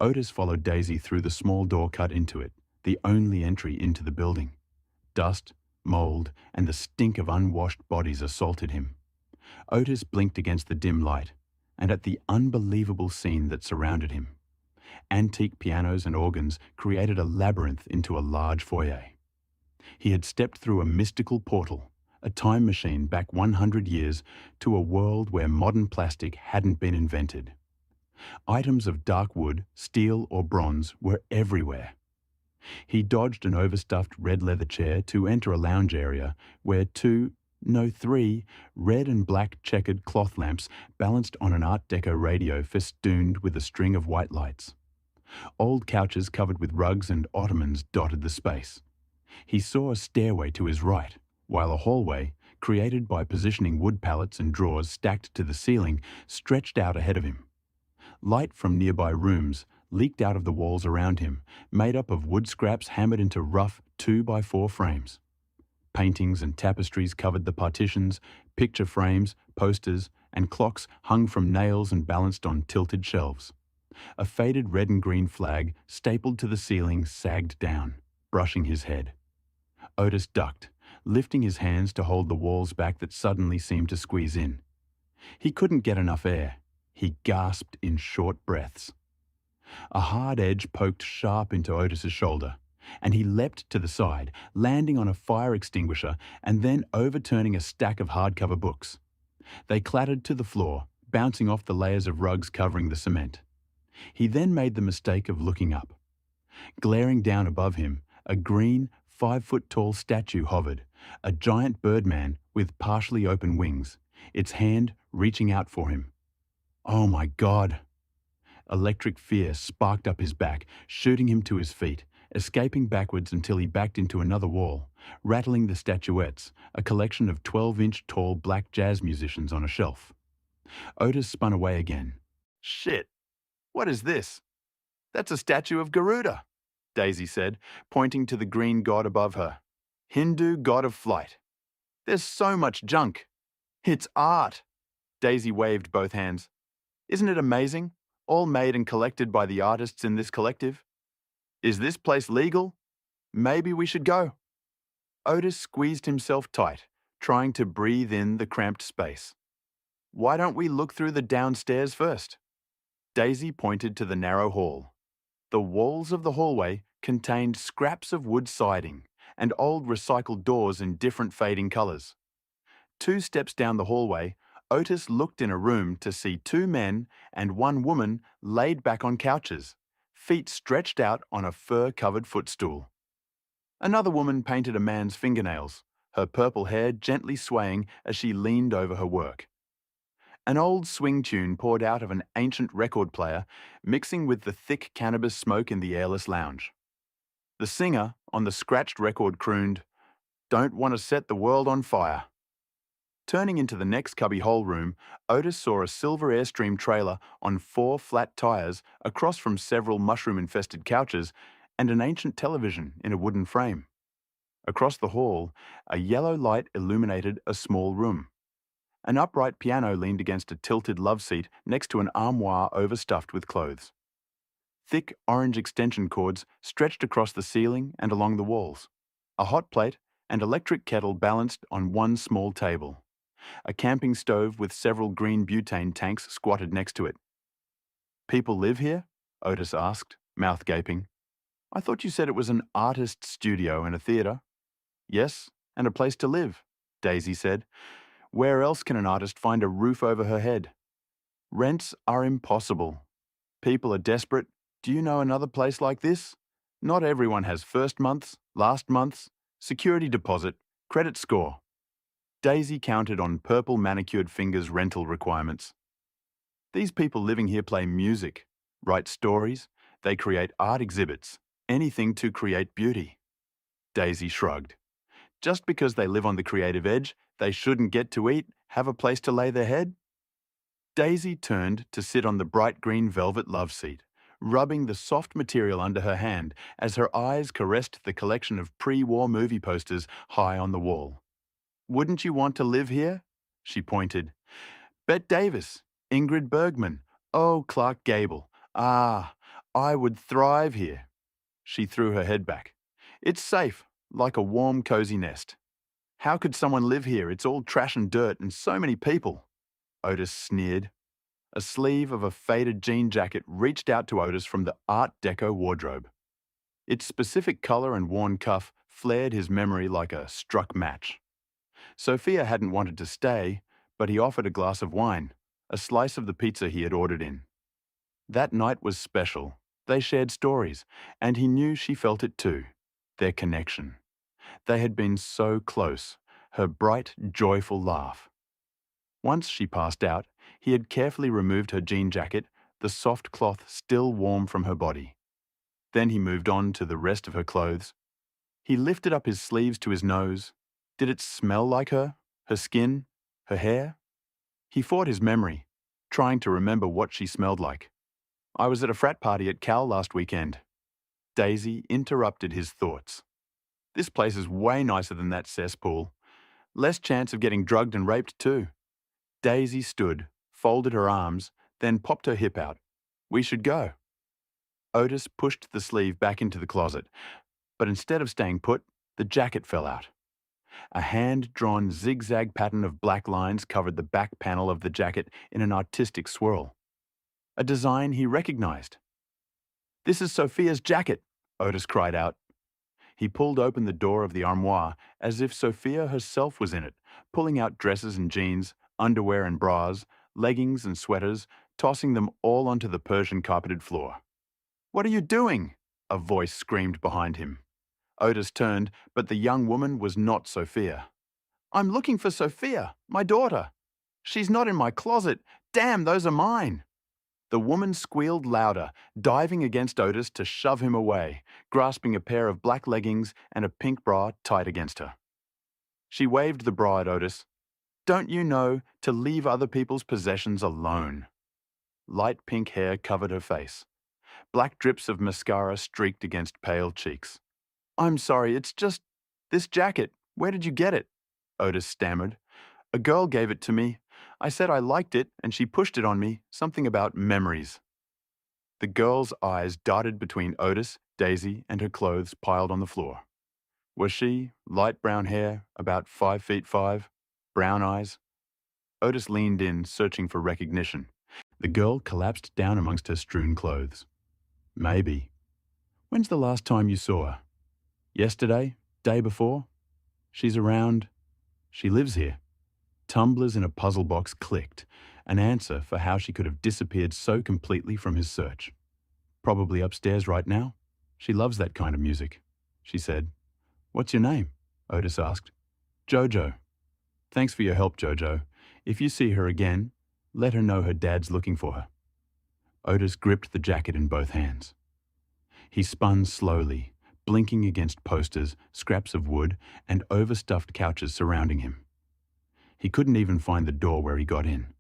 Otis followed Daisy through the small door cut into it, the only entry into the building. Dust, mold, and the stink of unwashed bodies assaulted him. Otis blinked against the dim light, and at the unbelievable scene that surrounded him. Antique pianos and organs created a labyrinth into a large foyer. He had stepped through a mystical portal, a time machine back 100 years to a world where modern plastic hadn't been invented. Items of dark wood, steel or bronze were everywhere. He dodged an overstuffed red leather chair to enter a lounge area where three red and black checkered cloth lamps balanced on an Art Deco radio festooned with a string of white lights. Old couches covered with rugs and ottomans dotted the space. He saw a stairway to his right, while a hallway, created by positioning wood pallets and drawers stacked to the ceiling, stretched out ahead of him. Light from nearby rooms leaked out of the walls around him, made up of wood scraps hammered into rough 2x4 frames. Paintings and tapestries covered the partitions, picture frames, posters, and clocks hung from nails and balanced on tilted shelves. A faded red and green flag stapled to the ceiling sagged down, brushing his head. Otis ducked, lifting his hands to hold the walls back that suddenly seemed to squeeze in. He couldn't get enough air. He gasped in short breaths. A hard edge poked sharp into Otis's shoulder, and he leapt to the side, landing on a fire extinguisher and then overturning a stack of hardcover books. They clattered to the floor, bouncing off the layers of rugs covering the cement. He then made the mistake of looking up. Glaring down above him, a green, 5-foot-tall statue hovered, a giant birdman with partially open wings, its hand reaching out for him. Oh my God! Electric fear sparked up his back, shooting him to his feet, escaping backwards until he backed into another wall, rattling the statuettes, a collection of 12-inch tall black jazz musicians on a shelf. Otis spun away again. Shit! What is this? That's a statue of Garuda, Daisy said, pointing to the green god above her. Hindu god of flight. There's so much junk. It's art. Daisy waved both hands. Isn't it amazing? All made and collected by the artists in this collective. Is this place legal? Maybe we should go. Otis squeezed himself tight, trying to breathe in the cramped space. Why don't we look through the downstairs first? Daisy pointed to the narrow hall. The walls of the hallway contained scraps of wood siding and old recycled doors in different fading colors. 2 steps down the hallway, Otis looked in a room to see 2 men and 1 woman laid back on couches, feet stretched out on a fur-covered footstool. Another woman painted a man's fingernails, her purple hair gently swaying as she leaned over her work. An old swing tune poured out of an ancient record player, mixing with the thick cannabis smoke in the airless lounge. The singer on the scratched record crooned, "Don't want to set the world on fire." Turning into the next cubby-hole room, Otis saw a silver Airstream trailer on 4 flat tires across from several mushroom-infested couches and an ancient television in a wooden frame. Across the hall, a yellow light illuminated a small room. An upright piano leaned against a tilted love seat next to an armoire overstuffed with clothes. Thick orange extension cords stretched across the ceiling and along the walls. A hot plate and electric kettle balanced on one small table. A camping stove with several green butane tanks squatted next to it. People live here? Otis asked, mouth gaping. I thought you said it was an artist's studio and a theatre. Yes, and a place to live, Daisy said. Where else can an artist find a roof over her head? Rents are impossible. People are desperate. Do you know another place like this? Not everyone has first months, last months, security deposit, credit score. Daisy counted on purple manicured fingers' rental requirements. These people living here play music, write stories, they create art exhibits, anything to create beauty. Daisy shrugged. Just because they live on the creative edge, they shouldn't get to eat, have a place to lay their head? Daisy turned to sit on the bright green velvet love seat, rubbing the soft material under her hand as her eyes caressed the collection of pre-war movie posters high on the wall. Wouldn't you want to live here? She pointed. Bet Davis, Ingrid Bergman, oh, Clark Gable. Ah, I would thrive here. She threw her head back. It's safe, like a warm, cozy nest. How could someone live here? It's all trash and dirt and so many people. Otis sneered. A sleeve of a faded jean jacket reached out to Otis from the Art Deco wardrobe. Its specific color and worn cuff flared his memory like a struck match. Sophia hadn't wanted to stay, but he offered a glass of wine, a slice of the pizza he had ordered in. That night was special. They shared stories, and he knew she felt it too. Their connection. They had been so close, her bright, joyful laugh. Once she passed out, he had carefully removed her jean jacket, the soft cloth still warm from her body. Then he moved on to the rest of her clothes. He lifted up his sleeves to his nose. Did it smell like her? Her skin? Her hair? He fought his memory, trying to remember what she smelled like. I was at a frat party at Cal last weekend. Daisy interrupted his thoughts. This place is way nicer than that cesspool. Less chance of getting drugged and raped too. Daisy stood, folded her arms, then popped her hip out. We should go. Otis pushed the sleeve back into the closet, but instead of staying put, the jacket fell out. A hand-drawn zigzag pattern of black lines covered the back panel of the jacket in an artistic swirl. A design he recognized. "This is Sophia's jacket," Otis cried out. He pulled open the door of the armoire as if Sophia herself was in it, pulling out dresses and jeans, underwear and bras, leggings and sweaters, tossing them all onto the Persian carpeted floor. "What are you doing?" a voice screamed behind him. Otis turned, but the young woman was not Sophia. "I'm looking for Sophia, my daughter. She's not in my closet. Damn, those are mine." The woman squealed louder, diving against Otis to shove him away, grasping a pair of black leggings and a pink bra tight against her. She waved the bra at Otis. "Don't you know to leave other people's possessions alone?" Light pink hair covered her face. Black drips of mascara streaked against pale cheeks. "I'm sorry, it's just this jacket. Where did you get it?" Otis stammered. "A girl gave it to me. I said I liked it, and she pushed it on me, something about memories." The girl's eyes darted between Otis, Daisy, and her clothes piled on the floor. Was she, light brown hair, about 5'5", brown eyes? Otis leaned in, searching for recognition. The girl collapsed down amongst her strewn clothes. "Maybe. When's the last time you saw her? Yesterday? Day before? She's around. She lives here." Tumblers in a puzzle box clicked, an answer for how she could have disappeared so completely from his search. "Probably upstairs right now. She loves that kind of music," she said. "What's your name?" Otis asked. "Jojo." "Thanks for your help, Jojo. If you see her again, let her know her dad's looking for her." Otis gripped the jacket in both hands. He spun slowly, blinking against posters, scraps of wood, and overstuffed couches surrounding him. He couldn't even find the door where he got in.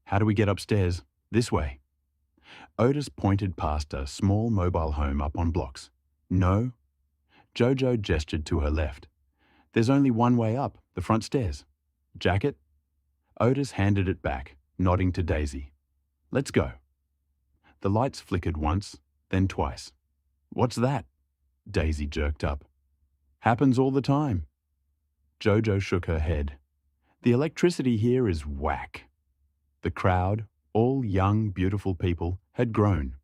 "How do we get upstairs?" "This way." Otis pointed past a small mobile home up on blocks. "No." Jojo gestured to her left. "There's only one way up, the front stairs." "Jacket?" Otis handed it back, nodding to Daisy. "Let's go." The lights flickered once, then twice. "What's that?" Daisy jerked up. "Happens all the time." Jojo shook her head. "The electricity here is whack." The crowd, all young, beautiful people, had grown.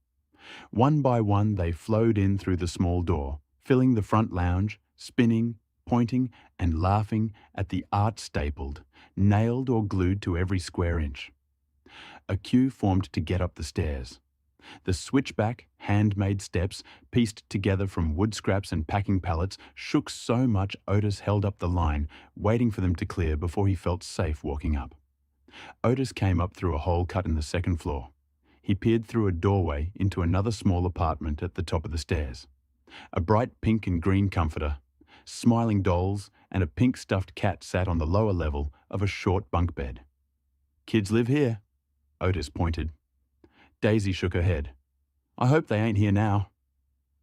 One by one they flowed in through the small door, filling the front lounge, spinning, pointing, and laughing at the art stapled, nailed or glued to every square inch. A queue formed to get up the stairs. The switchback, handmade steps, pieced together from wood scraps and packing pallets, shook so much Otis held up the line, waiting for them to clear before he felt safe walking up. Otis came up through a hole cut in the second floor. He peered through a doorway into another small apartment at the top of the stairs. A bright pink and green comforter, smiling dolls, and a pink stuffed cat sat on the lower level of a short bunk bed. "Kids live here," Otis pointed. Daisy shook her head. "I hope they ain't here now."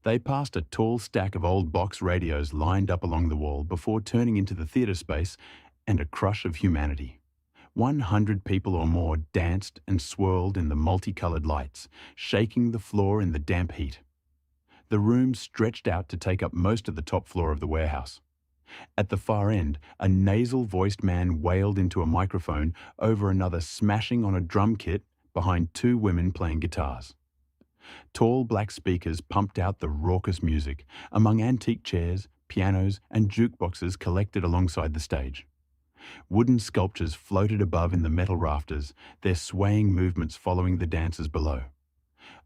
They passed a tall stack of old box radios lined up along the wall before turning into the theatre space and a crush of humanity. 100 people or more danced and swirled in the multicolored lights, shaking the floor in the damp heat. The room stretched out to take up most of the top floor of the warehouse. At the far end, a nasal-voiced man wailed into a microphone over another smashing on a drum kit behind two women playing guitars. Tall black speakers pumped out the raucous music among antique chairs, pianos, and jukeboxes collected alongside the stage. Wooden sculptures floated above in the metal rafters, their swaying movements following the dancers below.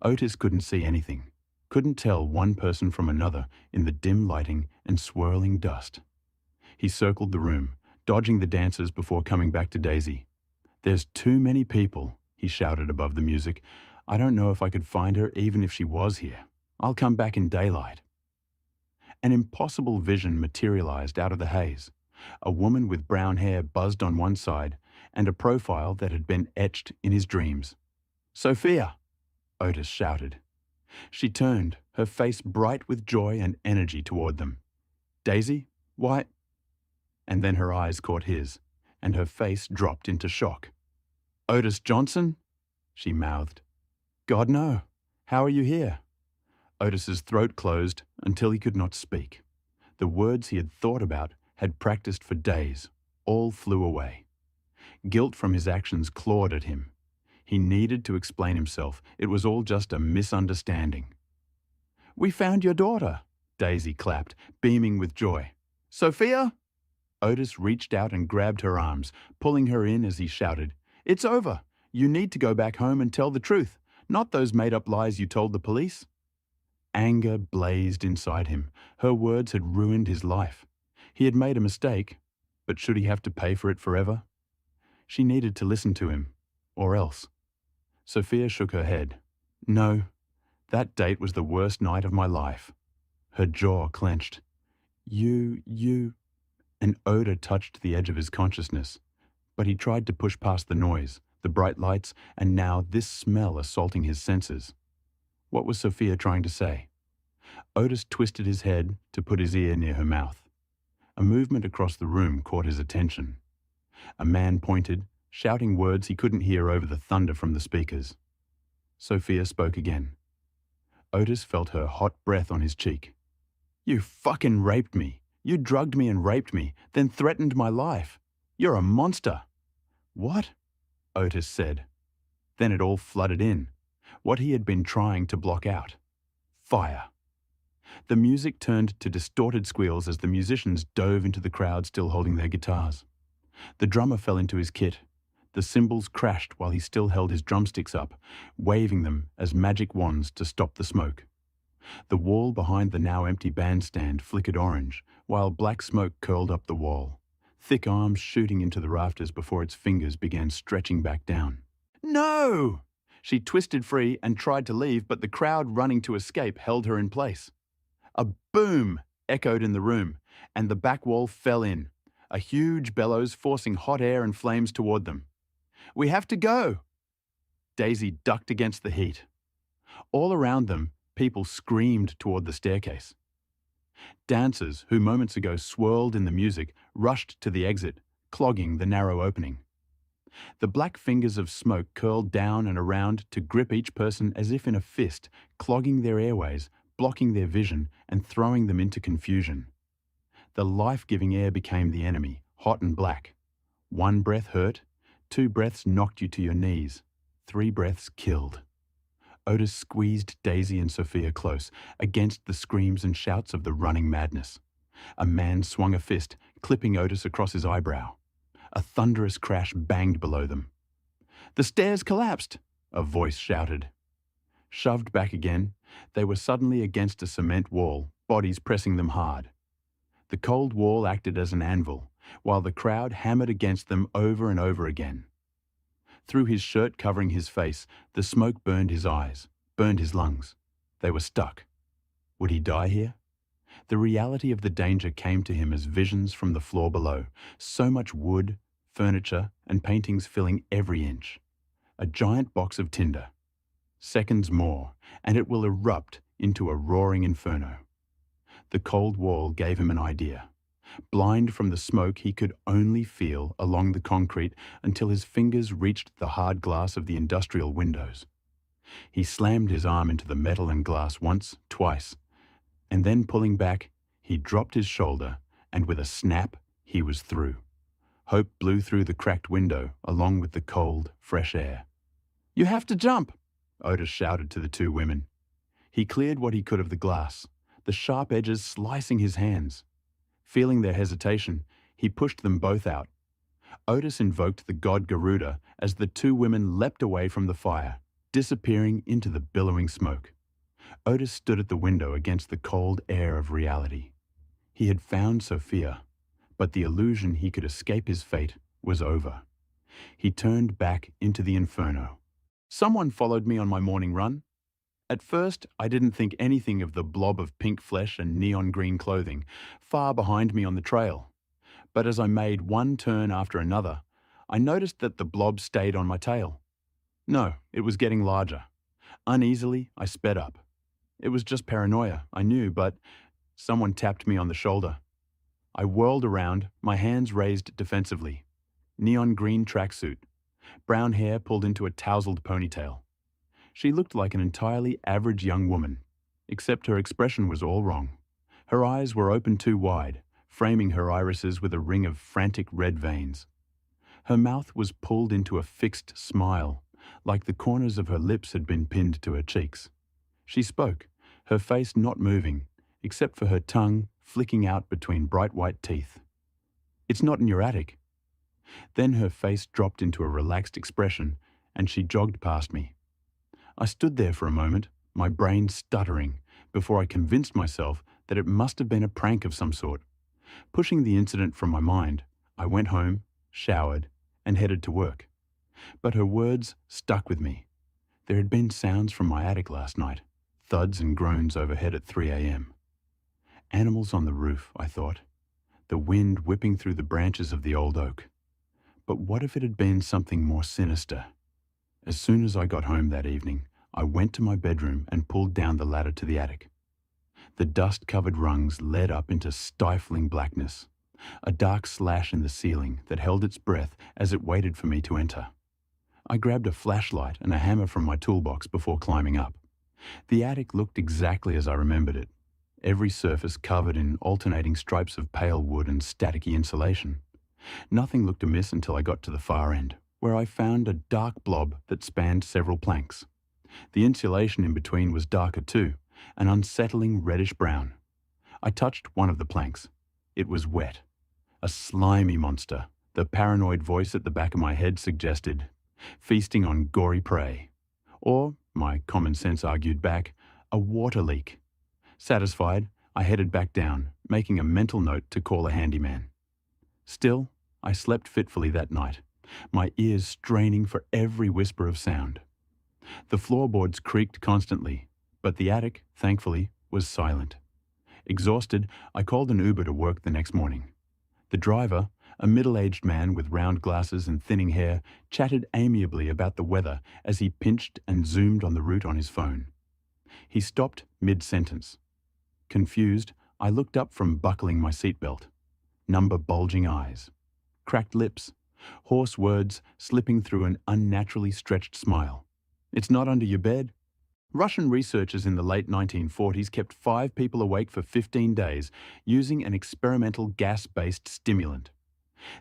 Otis couldn't see anything, couldn't tell one person from another in the dim lighting and swirling dust. He circled the room, dodging the dancers before coming back to Daisy. "There's too many people," he shouted above the music. "I don't know if I could find her even if she was here. I'll come back in daylight." An impossible vision materialized out of the haze. A woman with brown hair buzzed on one side, and a profile that had been etched in his dreams. "Sophia!" Otis shouted. She turned, her face bright with joy and energy toward them. "Daisy? Why—" And then her eyes caught his, and her face dropped into shock. "Otis Johnson?" she mouthed. "God, no. How are you here?" Otis's throat closed until he could not speak. The words he had thought about, had practiced for days, all flew away. Guilt from his actions clawed at him. He needed to explain himself. It was all just a misunderstanding. "We found your daughter," Daisy clapped, beaming with joy. "Sophia?" Otis reached out and grabbed her arms, pulling her in as he shouted, "It's over. You need to go back home and tell the truth, not those made-up lies you told the police." Anger blazed inside him. Her words had ruined his life. He had made a mistake, but should he have to pay for it forever? She needed to listen to him, or else. Sophia shook her head. "No, that date was the worst night of my life." Her jaw clenched. You... An odor touched the edge of his consciousness, but he tried to push past the noise, the bright lights, and now this smell assaulting his senses. What was Sophia trying to say? Otis twisted his head to put his ear near her mouth. A movement across the room caught his attention. A man pointed, shouting words he couldn't hear over the thunder from the speakers. Sophia spoke again. Otis felt her hot breath on his cheek. "You fucking raped me. You drugged me and raped me, then threatened my life. You're a monster." "What?" Otis said. Then it all flooded in. What he had been trying to block out. Fire. The music turned to distorted squeals as the musicians dove into the crowd still holding their guitars. The drummer fell into his kit. The cymbals crashed while he still held his drumsticks up, waving them as magic wands to stop the smoke. The wall behind the now empty bandstand flickered orange, while black smoke curled up the wall, thick arms shooting into the rafters before its fingers began stretching back down. "No!" She twisted free and tried to leave, but the crowd running to escape held her in place. A boom echoed in the room, and the back wall fell in, a huge bellows forcing hot air and flames toward them. "We have to go!" Daisy ducked against the heat. All around them, people screamed toward the staircase. Dancers, who moments ago swirled in the music, rushed to the exit, clogging the narrow opening. The black fingers of smoke curled down and around to grip each person as if in a fist, clogging their airways, blocking their vision, and throwing them into confusion. The life-giving air became the enemy, hot and black. One breath hurt, 2 breaths knocked you to your knees, 3 breaths killed. Otis squeezed Daisy and Sophia close, against the screams and shouts of the running madness. A man swung a fist, clipping Otis across his eyebrow. A thunderous crash banged below them. "The stairs collapsed!" a voice shouted. Shoved back again, they were suddenly against a cement wall, bodies pressing them hard. The cold wall acted as an anvil, while the crowd hammered against them over and over again. Through his shirt covering his face, the smoke burned his eyes, burned his lungs. They were stuck. Would he die here? The reality of the danger came to him as visions from the floor below. So much wood, furniture, and paintings filling every inch. A giant box of tinder. Seconds more, and it will erupt, into a roaring inferno. The cold wall gave him an idea. Blind from the smoke, he could only feel along the concrete until his fingers reached the hard glass of the industrial windows. He slammed his arm into the metal and glass once, twice, and then pulling back, he dropped his shoulder, and with a snap, he was through. Hope blew through the cracked window, along with the cold, fresh air. "You have to jump!" Otis shouted to the two women. He cleared what he could of the glass, the sharp edges slicing his hands. Feeling their hesitation, he pushed them both out. Otis invoked the god Garuda as the two women leapt away from the fire, disappearing into the billowing smoke. Otis stood at the window against the cold air of reality. He had found Sophia, but the illusion he could escape his fate was over. He turned back into the inferno. Someone followed me on my morning run. At first, I didn't think anything of the blob of pink flesh and neon green clothing far behind me on the trail. But as I made one turn after another, I noticed that the blob stayed on my tail. No, it was getting larger. Uneasily, I sped up. It was just paranoia, I knew, but someone tapped me on the shoulder. I whirled around, my hands raised defensively. Neon green tracksuit. Brown hair pulled into a tousled ponytail. She looked like an entirely average young woman, except her expression was all wrong. Her eyes were open too wide, framing her irises with a ring of frantic red veins. Her mouth was pulled into a fixed smile, like the corners of her lips had been pinned to her cheeks. She spoke, her face not moving, except for her tongue flicking out between bright white teeth. "It's not in your attic." Then her face dropped into a relaxed expression, and she jogged past me. I stood there for a moment, my brain stuttering, before I convinced myself that it must have been a prank of some sort. Pushing the incident from my mind, I went home, showered, and headed to work. But her words stuck with me. There had been sounds from my attic last night, thuds and groans overhead at 3 a.m. Animals on the roof, I thought, the wind whipping through the branches of the old oak. But what if it had been something more sinister? As soon as I got home that evening, I went to my bedroom and pulled down the ladder to the attic. The dust-covered rungs led up into stifling blackness, a dark slash in the ceiling that held its breath as it waited for me to enter. I grabbed a flashlight and a hammer from my toolbox before climbing up. The attic looked exactly as I remembered it, every surface covered in alternating stripes of pale wood and staticky insulation. Nothing looked amiss until I got to the far end, where I found a dark blob that spanned several planks. The insulation in between was darker too, an unsettling reddish-brown. I touched one of the planks. It was wet. A slimy monster, the paranoid voice at the back of my head suggested, feasting on gory prey. Or, my common sense argued back, a water leak. Satisfied, I headed back down, making a mental note to call a handyman. Still, I slept fitfully that night, my ears straining for every whisper of sound. The floorboards creaked constantly, but the attic, thankfully, was silent. Exhausted, I called an Uber to work the next morning. The driver, a middle-aged man with round glasses and thinning hair, chatted amiably about the weather as he pinched and zoomed on the route on his phone. He stopped mid-sentence. Confused, I looked up from buckling my seatbelt. Number bulging eyes, cracked lips, hoarse words slipping through an unnaturally stretched smile. "It's not under your bed?" Russian researchers in the late 1940s kept 5 people awake for 15 days using an experimental gas-based stimulant.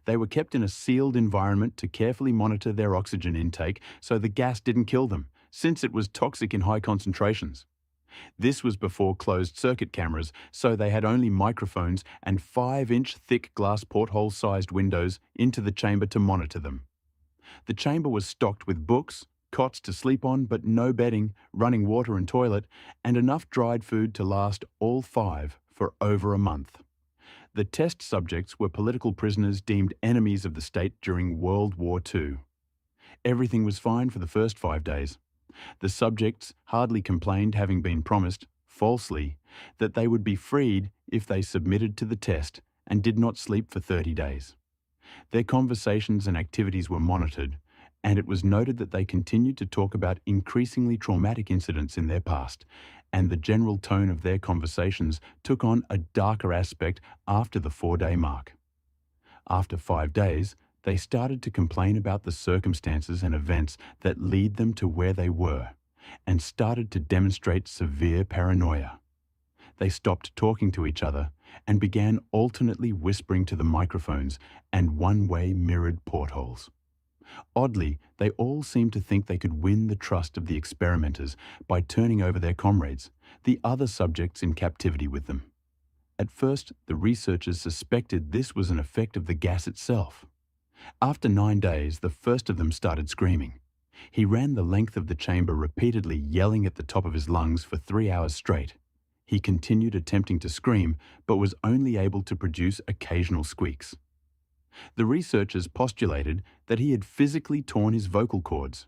They were kept in a sealed environment to carefully monitor their oxygen intake so the gas didn't kill them, since it was toxic in high concentrations. This was before closed-circuit cameras, so they had only microphones and 5-inch thick glass porthole-sized windows into the chamber to monitor them. The chamber was stocked with books, cots to sleep on but no bedding, running water and toilet, and enough dried food to last all 5 for over a month. The test subjects were political prisoners deemed enemies of the state during World War II. Everything was fine for the first 5 days. The subjects hardly complained, having been promised, falsely, that they would be freed if they submitted to the test and did not sleep for 30 days. Their conversations and activities were monitored, and it was noted that they continued to talk about increasingly traumatic incidents in their past and the general tone of their conversations took on a darker aspect after the 4-day mark. After 5 days, they started to complain about the circumstances and events that lead them to where they were, and started to demonstrate severe paranoia. They stopped talking to each other and began alternately whispering to the microphones and one-way mirrored portholes. Oddly, they all seemed to think they could win the trust of the experimenters by turning over their comrades, the other subjects in captivity with them. At first, the researchers suspected this was an effect of the gas itself. After 9 days, the first of them started screaming. He ran the length of the chamber repeatedly yelling at the top of his lungs for 3 hours straight. He continued attempting to scream, but was only able to produce occasional squeaks. The researchers postulated that he had physically torn his vocal cords.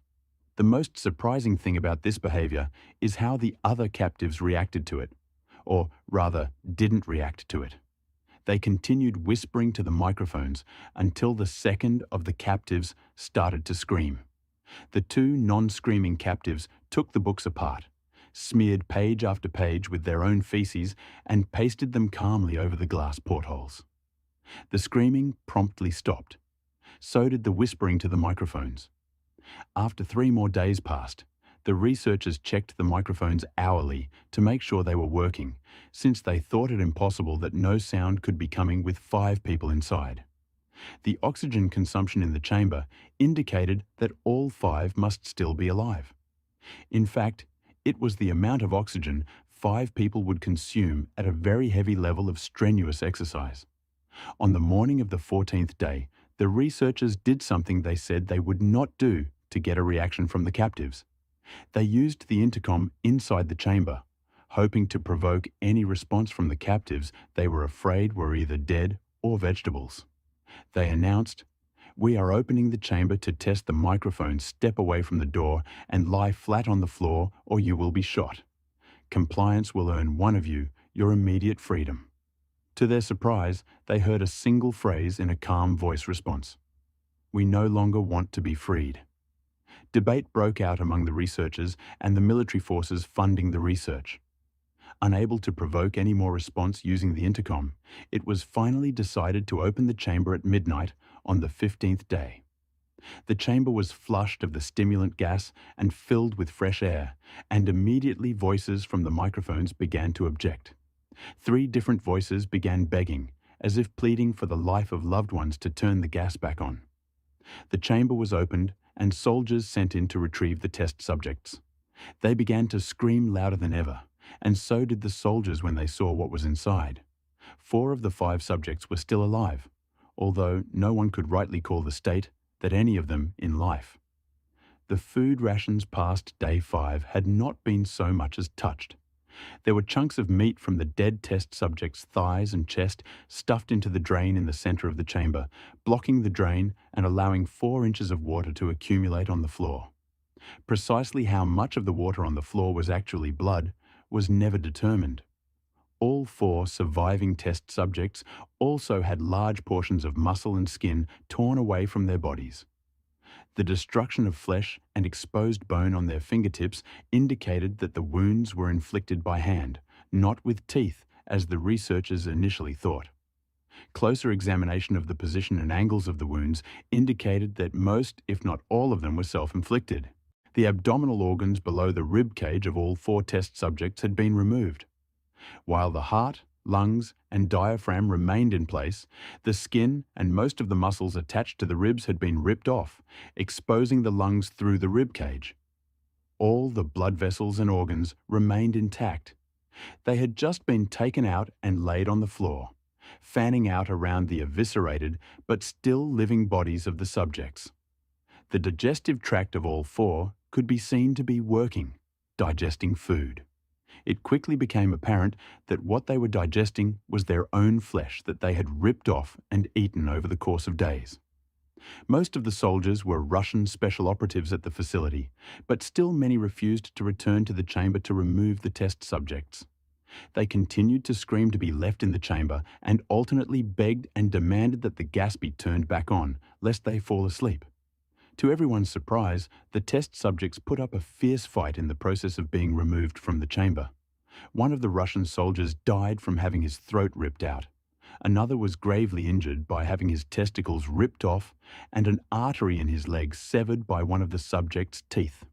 The most surprising thing about this behavior is how the other captives reacted to it, or rather, didn't react to it. They continued whispering to the microphones until the second of the captives started to scream. The 2 non-screaming captives took the books apart, smeared page after page with their own feces, and pasted them calmly over the glass portholes. The screaming promptly stopped. So did the whispering to the microphones. After 3 more days passed, the researchers checked the microphones hourly to make sure they were working, since they thought it impossible that no sound could be coming with 5 people inside. The oxygen consumption in the chamber indicated that all 5 must still be alive. In fact, it was the amount of oxygen 5 people would consume at a very heavy level of strenuous exercise. On the morning of the 14th day, the researchers did something they said they would not do to get a reaction from the captives. They used the intercom inside the chamber, hoping to provoke any response from the captives they were afraid were either dead or vegetables. They announced, "We are opening the chamber to test the microphone. Step away from the door and lie flat on the floor or you will be shot. Compliance will earn one of you your immediate freedom." To their surprise, they heard a single phrase in a calm voice response: "We no longer want to be freed." Debate broke out among the researchers and the military forces funding the research. Unable to provoke any more response using the intercom, it was finally decided to open the chamber at midnight on the 15th day. The chamber was flushed of the stimulant gas and filled with fresh air, and immediately voices from the microphones began to object. 3 different voices began begging, as if pleading for the life of loved ones to turn the gas back on. The chamber was opened and soldiers sent in to retrieve the test subjects. They began to scream louder than ever, and so did the soldiers when they saw what was inside. 4 of the 5 subjects were still alive, although no one could rightly call the state that any of them in life. The food rations past day 5 had not been so much as touched. There were chunks of meat from the dead test subjects' thighs and chest stuffed into the drain in the center of the chamber, blocking the drain and allowing 4 inches of water to accumulate on the floor. Precisely how much of the water on the floor was actually blood was never determined. All 4 surviving test subjects also had large portions of muscle and skin torn away from their bodies. The destruction of flesh and exposed bone on their fingertips indicated that the wounds were inflicted by hand, not with teeth, as the researchers initially thought. Closer examination of the position and angles of the wounds indicated that most, if not all of them, were self-inflicted. The abdominal organs below the rib cage of all 4 test subjects had been removed. While the heart, lungs, and diaphragm remained in place, the skin and most of the muscles attached to the ribs had been ripped off, exposing the lungs through the rib cage. All the blood vessels and organs remained intact. They had just been taken out and laid on the floor, fanning out around the eviscerated but still living bodies of the subjects. The digestive tract of all 4 could be seen to be working, digesting food. It quickly became apparent that what they were digesting was their own flesh that they had ripped off and eaten over the course of days. Most of the soldiers were Russian special operatives at the facility, but still many refused to return to the chamber to remove the test subjects. They continued to scream to be left in the chamber and alternately begged and demanded that the gas be turned back on, lest they fall asleep. To everyone's surprise, the test subjects put up a fierce fight in the process of being removed from the chamber. One of the Russian soldiers died from having his throat ripped out. Another was gravely injured by having his testicles ripped off and an artery in his leg severed by one of the subject's teeth.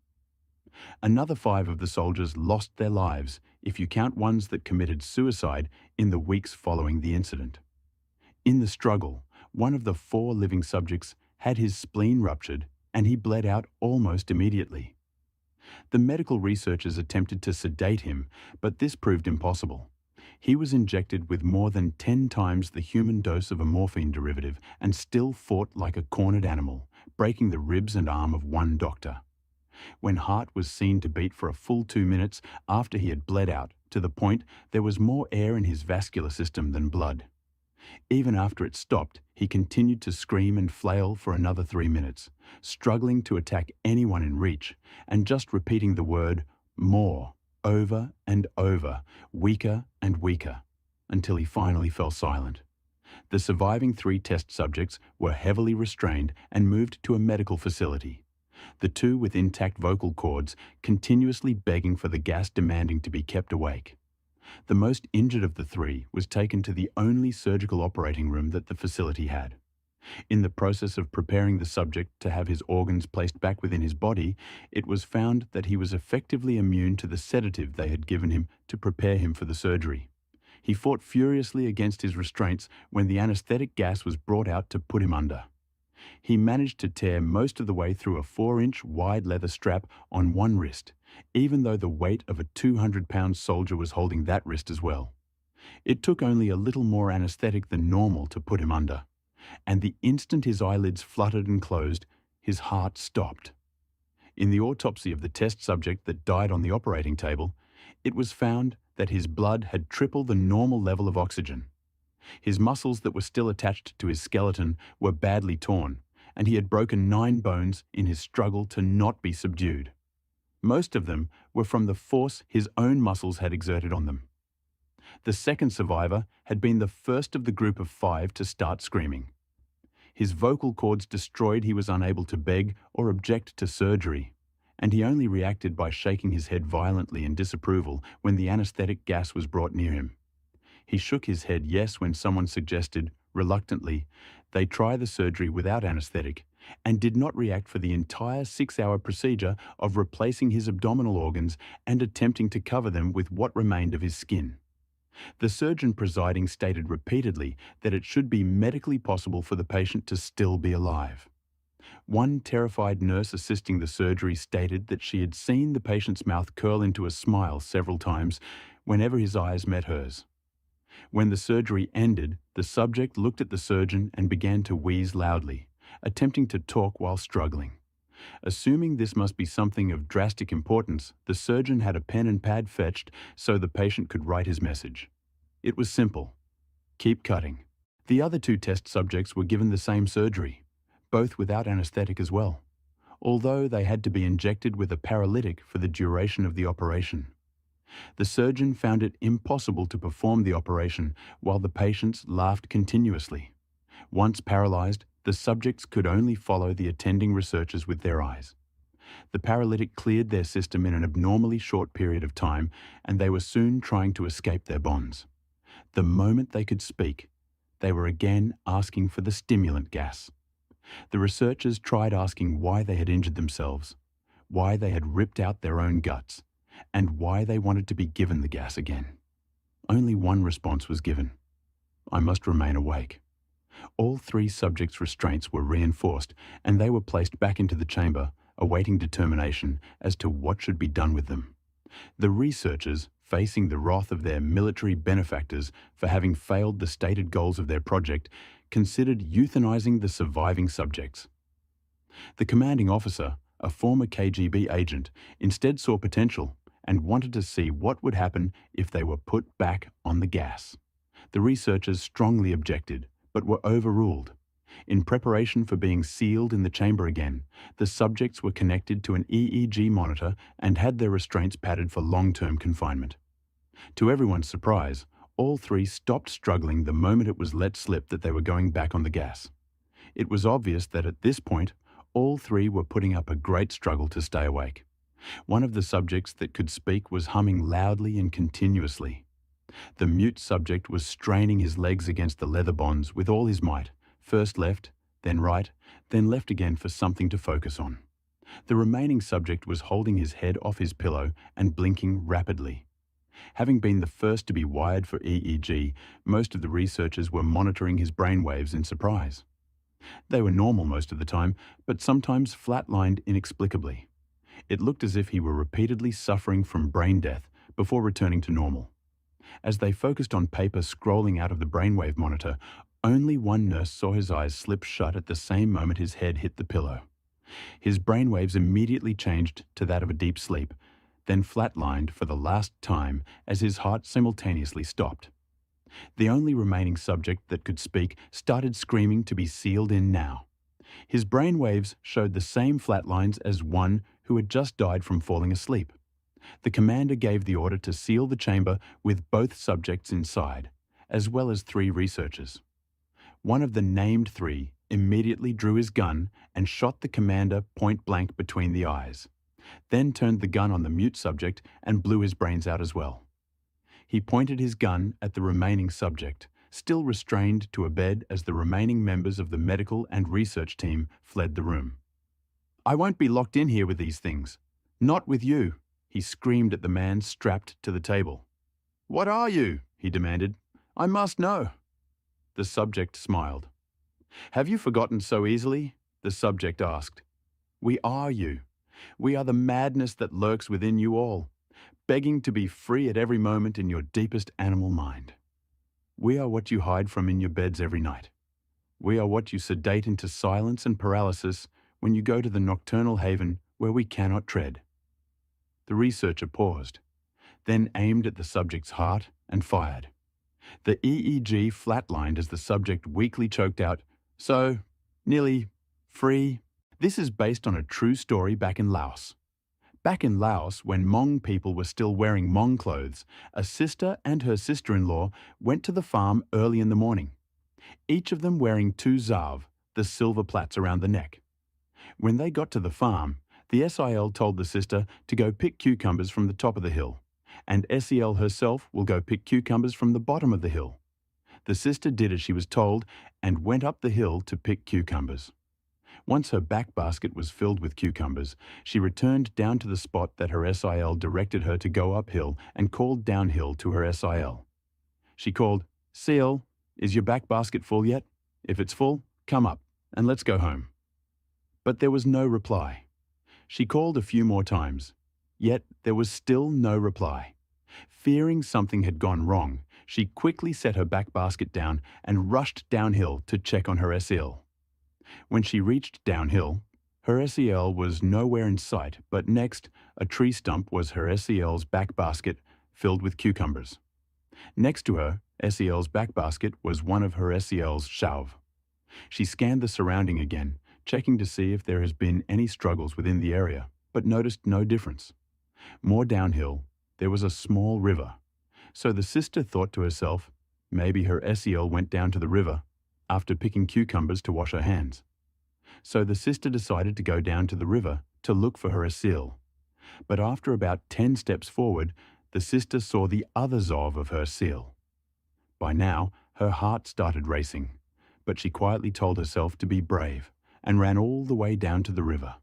Another 5 of the soldiers lost their lives, if you count ones that committed suicide in the weeks following the incident. In the struggle, one of the 4 living subjects had his spleen ruptured and he bled out almost immediately. The medical researchers attempted to sedate him, but this proved impossible. He was injected with more than 10 times the human dose of a morphine derivative and still fought like a cornered animal, breaking the ribs and arm of one doctor. When heart was seen to beat for a full 2 minutes after he had bled out, to the point there was more air in his vascular system than blood. Even after it stopped, he continued to scream and flail for another 3 minutes, struggling to attack anyone in reach, and just repeating the word "more" over and over, weaker and weaker, until he finally fell silent. The surviving 3 test subjects were heavily restrained and moved to a medical facility. The 2 with intact vocal cords continuously begging for the gas, demanding to be kept awake. The most injured of the 3 was taken to the only surgical operating room that the facility had. In the process of preparing the subject to have his organs placed back within his body, it was found that he was effectively immune to the sedative they had given him to prepare him for the surgery. He fought furiously against his restraints when the anesthetic gas was brought out to put him under. He managed to tear most of the way through a 4-inch wide leather strap on one wrist, even though the weight of a 200-pound soldier was holding that wrist as well. It took only a little more anesthetic than normal to put him under, and the instant his eyelids fluttered and closed, his heart stopped. In the autopsy of the test subject that died on the operating table, it was found that his blood had triple the normal level of oxygen. His muscles that were still attached to his skeleton were badly torn, and he had broken 9 bones in his struggle to not be subdued. Most of them were from the force his own muscles had exerted on them. The second survivor had been the first of the group of 5 to start screaming. His vocal cords destroyed, he was unable to beg or object to surgery, and he only reacted by shaking his head violently in disapproval when the anesthetic gas was brought near him. He shook his head yes when someone suggested, reluctantly, they try the surgery without anesthetic, and did not react for the entire 6-hour procedure of replacing his abdominal organs and attempting to cover them with what remained of his skin. The surgeon presiding stated repeatedly that it should be medically possible for the patient to still be alive. One terrified nurse assisting the surgery stated that she had seen the patient's mouth curl into a smile several times whenever his eyes met hers. When the surgery ended, the subject looked at the surgeon and began to wheeze loudly, attempting to talk while struggling. Assuming this must be something of drastic importance, the surgeon had a pen and pad fetched so the patient could write his message. It was simple: keep cutting. The other 2 test subjects were given the same surgery, both without anesthetic as well, although they had to be injected with a paralytic for the duration of the operation. The surgeon found it impossible to perform the operation while the patients laughed continuously. Once paralyzed, the subjects could only follow the attending researchers with their eyes. The paralytic cleared their system in an abnormally short period of time, and they were soon trying to escape their bonds. The moment they could speak, they were again asking for the stimulant gas. The researchers tried asking why they had injured themselves, why they had ripped out their own guts, and why they wanted to be given the gas again. Only one response was given: I must remain awake. All 3 subjects' restraints were reinforced, and they were placed back into the chamber, awaiting determination as to what should be done with them. The researchers, facing the wrath of their military benefactors for having failed the stated goals of their project, considered euthanizing the surviving subjects. The commanding officer, a former KGB agent, instead saw potential and wanted to see what would happen if they were put back on the gas. The researchers strongly objected, but were overruled. In preparation for being sealed in the chamber again, the subjects were connected to an EEG monitor and had their restraints padded for long-term confinement. To everyone's surprise, all 3 stopped struggling the moment it was let slip that they were going back on the gas. It was obvious that at this point, all 3 were putting up a great struggle to stay awake. One of the subjects that could speak was humming loudly and continuously. The mute subject was straining his legs against the leather bonds with all his might, first left, then right, then left again for something to focus on. The remaining subject was holding his head off his pillow and blinking rapidly. Having been the first to be wired for EEG, most of the researchers were monitoring his brainwaves in surprise. They were normal most of the time, but sometimes flatlined inexplicably. It looked as if he were repeatedly suffering from brain death before returning to normal. As they focused on paper scrolling out of the brainwave monitor, only one nurse saw his eyes slip shut at the same moment his head hit the pillow. His brainwaves immediately changed to that of a deep sleep, then flatlined for the last time as his heart simultaneously stopped. The only remaining subject that could speak started screaming to be sealed in now. His brainwaves showed the same flatlines as one who had just died from falling asleep. The commander gave the order to seal the chamber with both subjects inside, as well as 3 researchers. One of the named 3 immediately drew his gun and shot the commander point blank between the eyes, then turned the gun on the mute subject and blew his brains out as well. He pointed his gun at the remaining subject, still restrained to a bed as the remaining members of the medical and research team fled the room. "I won't be locked in here with these things. Not with you," he screamed at the man strapped to the table. "What are you?" he demanded. "I must know." The subject smiled. "Have you forgotten so easily?" the subject asked. "We are you. We are the madness that lurks within you all, begging to be free at every moment in your deepest animal mind. We are what you hide from in your beds every night. We are what you sedate into silence and paralysis when you go to the nocturnal haven where we cannot tread." The researcher paused, then aimed at the subject's heart and fired. The EEG flatlined as the subject weakly choked out, "So, nearly free." This is based on a true story back in Laos. Back in Laos, when Hmong people were still wearing Hmong clothes, a sister and her sister-in-law went to the farm early in the morning, each of them wearing 2 zav, the silver plaits around the neck. When they got to the farm, the SIL told the sister to go pick cucumbers from the top of the hill, and SEL herself will go pick cucumbers from the bottom of the hill. The sister did as she was told and went up the hill to pick cucumbers. Once her back basket was filled with cucumbers, she returned down to the spot that her SIL directed her to go uphill and called downhill to her SIL. She called, "SEAL, is your back basket full yet? If it's full, come up and let's go home." But there was no reply. She called a few more times, yet there was still no reply. Fearing something had gone wrong, she quickly set her back basket down and rushed downhill to check on her SEL. When she reached downhill, her SEL was nowhere in sight, but next, a tree stump was her SEL's back basket filled with cucumbers. Next to her, SEL's back basket was one of her SEL's shav. She scanned the surrounding again, checking to see if there has been any struggles within the area, but noticed no difference. More downhill, there was a small river. So the sister thought to herself, maybe her SEL went down to the river after picking cucumbers to wash her hands. So the sister decided to go down to the river to look for her SEL. But after about 10 steps forward, the sister saw the other zov of her SEL. By now, her heart started racing, but she quietly told herself to be brave and ran all the way down to the river.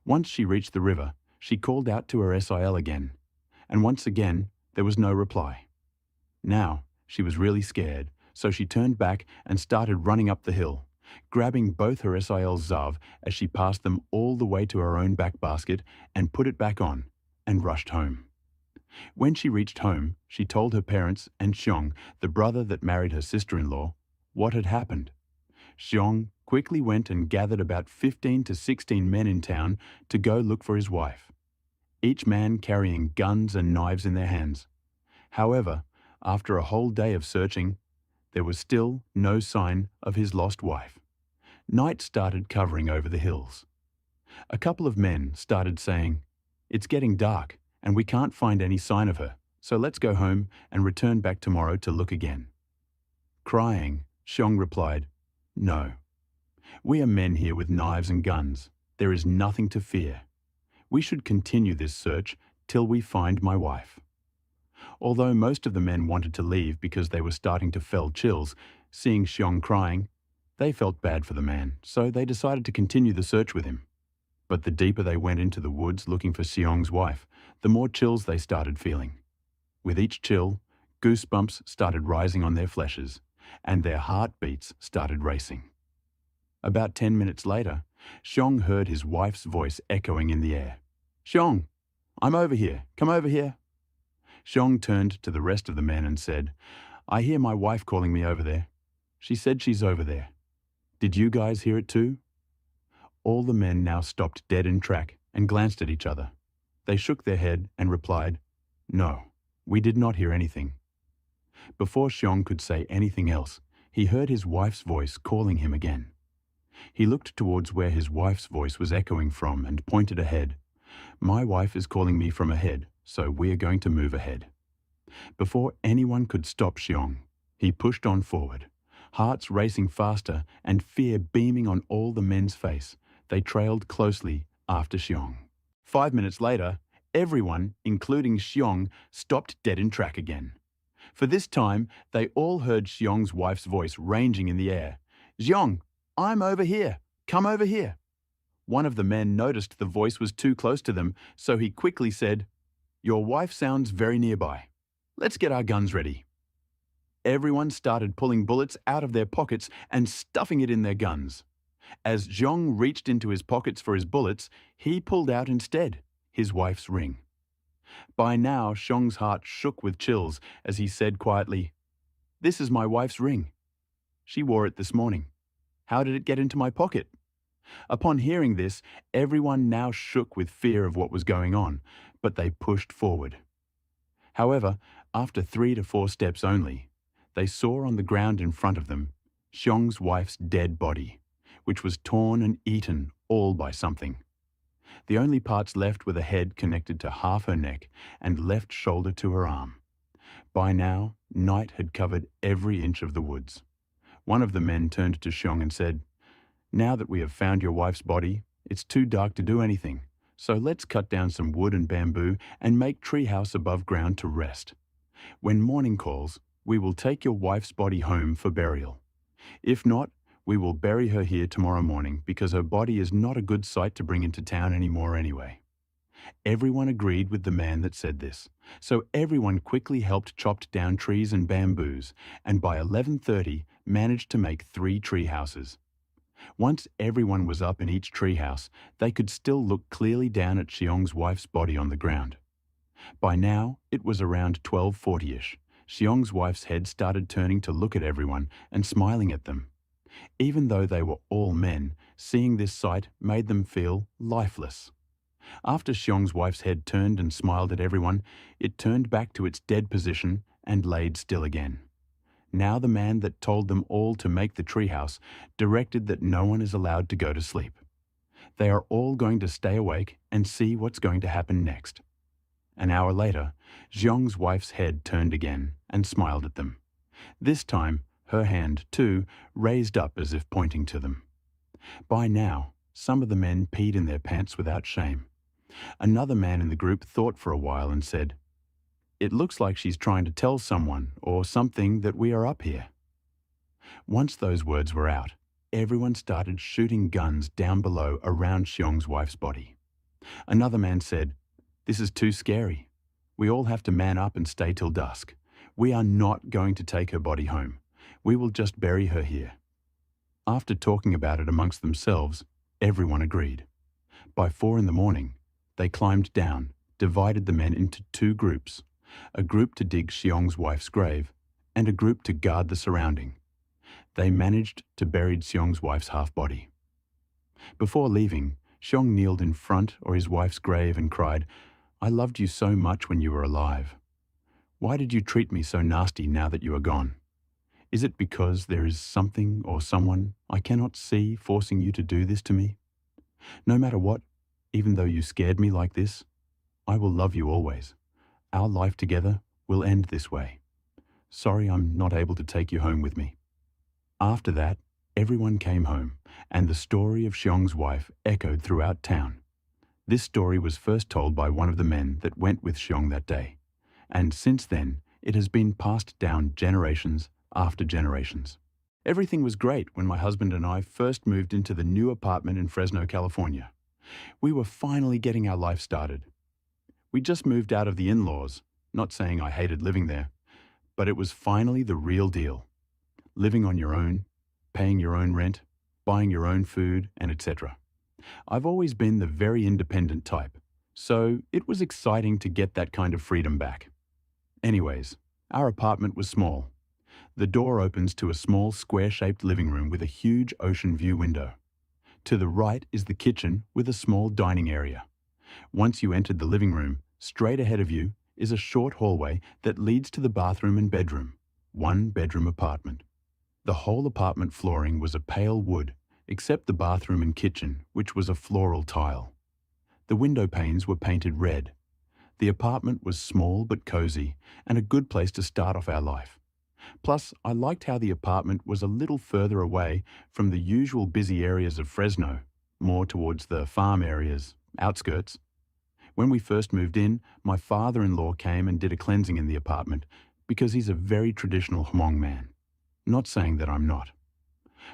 Once she reached the river, she called out to her SIL again, and once again there was no reply. Now she was really scared, so she turned back and started running up the hill, grabbing both her SIL's zav as she passed them all the way to her own back basket and put it back on, and rushed home. When she reached home, she told her parents and Xiong, the brother that married her sister-in-law, what had happened. Xiong quickly went and gathered about 15 to 16 men in town to go look for his wife, each man carrying guns and knives in their hands. However, after a whole day of searching, there was still no sign of his lost wife. Night started covering over the hills. A couple of men started saying, "It's getting dark and we can't find any sign of her, so let's go home and return back tomorrow to look again." Crying, Xiong replied, "No. We are men here with knives and guns. There is nothing to fear. We should continue this search till we find my wife." Although most of the men wanted to leave because they were starting to feel chills, seeing Xiong crying, they felt bad for the man, so they decided to continue the search with him. But the deeper they went into the woods looking for Xiong's wife, the more chills they started feeling. With each chill, goosebumps started rising on their fleshes, and their heartbeats started racing. About 10 minutes later, Xiong heard his wife's voice echoing in the air. "Xiong, I'm over here. Come over here." Xiong turned to the rest of the men and said, "I hear my wife calling me over there. She said she's over there. Did you guys hear it too?" All the men now stopped dead in track and glanced at each other. They shook their head and replied, "No, we did not hear anything." Before Xiong could say anything else, he heard his wife's voice calling him again. He looked towards where his wife's voice was echoing from and pointed ahead. "My wife is calling me from ahead, so we are going to move ahead." Before anyone could stop Xiong, he pushed on forward. Hearts racing faster and fear beaming on all the men's face, they trailed closely after Xiong. 5 minutes later, everyone, including Xiong, stopped dead in track again. For this time, they all heard Xiong's wife's voice ranging in the air. "Xiong, I'm over here. Come over here." One of the men noticed the voice was too close to them, so he quickly said, "Your wife sounds very nearby. Let's get our guns ready." Everyone started pulling bullets out of their pockets and stuffing it in their guns. As Xiong reached into his pockets for his bullets, he pulled out instead his wife's ring. By now, Xiong's heart shook with chills as he said quietly, "This is my wife's ring. She wore it this morning. How did it get into my pocket?" Upon hearing this, everyone now shook with fear of what was going on, but they pushed forward. However, after 3 to 4 steps only, they saw on the ground in front of them Xiong's wife's dead body, which was torn and eaten all by something. The only parts left were the head connected to half her neck and left shoulder to her arm. By now, night had covered every inch of the woods. One of the men turned to Xiong and said, "Now that we have found your wife's body, it's too dark to do anything, so let's cut down some wood and bamboo and make treehouse above ground to rest. When morning calls, we will take your wife's body home for burial. If not, we will bury her here tomorrow morning because her body is not a good sight to bring into town anymore anyway." Everyone agreed with the man that said this, so everyone quickly helped chop down trees and bamboos, and by 11:30 managed to make 3 tree houses. Once everyone was up in each tree house, they could still look clearly down at Xiong's wife's body on the ground. By now, it was around 12:40ish. Xiong's wife's head started turning to look at everyone and smiling at them. Even though they were all men, seeing this sight made them feel lifeless. After Xiong's wife's head turned and smiled at everyone, it turned back to its dead position and laid still again. Now the man that told them all to make the treehouse directed that no one is allowed to go to sleep. They are all going to stay awake and see what's going to happen next. An hour later, Xiong's wife's head turned again and smiled at them. This time, her hand, too, raised up as if pointing to them. By now, some of the men peed in their pants without shame. Another man in the group thought for a while and said, "It looks like she's trying to tell someone or something that we are up here." Once those words were out, everyone started shooting guns down below around Xiong's wife's body. Another man said, "This is too scary. We all have to man up and stay till dusk. We are not going to take her body home. We will just bury her here." After talking about it amongst themselves, everyone agreed. By 4 in the morning, they climbed down, divided the men into 2 groups, a group to dig Xiong's wife's grave, and a group to guard the surrounding. They managed to bury Xiong's wife's half-body. Before leaving, Xiong kneeled in front of his wife's grave and cried, "I loved you so much when you were alive. Why did you treat me so nasty now that you are gone? Is it because there is something or someone I cannot see forcing you to do this to me? No matter what, even though you scared me like this, I will love you always. Our life together will end this way. Sorry I'm not able to take you home with me." After that, everyone came home, and the story of Xiong's wife echoed throughout town. This story was first told by one of the men that went with Xiong that day, and since then it has been passed down generations after generations. Everything was great when my husband and I first moved into the new apartment in Fresno, California. We were finally getting our life started. We just moved out of the in-laws, not saying I hated living there, but it was finally the real deal. Living on your own, paying your own rent, buying your own food, and etc. I've always been the very independent type, so it was exciting to get that kind of freedom back. Anyways, our apartment was small. The door opens to a small square-shaped living room with a huge ocean view window. To the right is the kitchen with a small dining area. Once you entered the living room, straight ahead of you is a short hallway that leads to the bathroom and bedroom, one-bedroom apartment. The whole apartment flooring was a pale wood, except the bathroom and kitchen, which was a floral tile. The window panes were painted red. The apartment was small but cozy and a good place to start off our life. Plus, I liked how the apartment was a little further away from the usual busy areas of Fresno, more towards the farm areas, outskirts. When we first moved in, my father-in-law came and did a cleansing in the apartment because he's a very traditional Hmong man. Not saying that I'm not.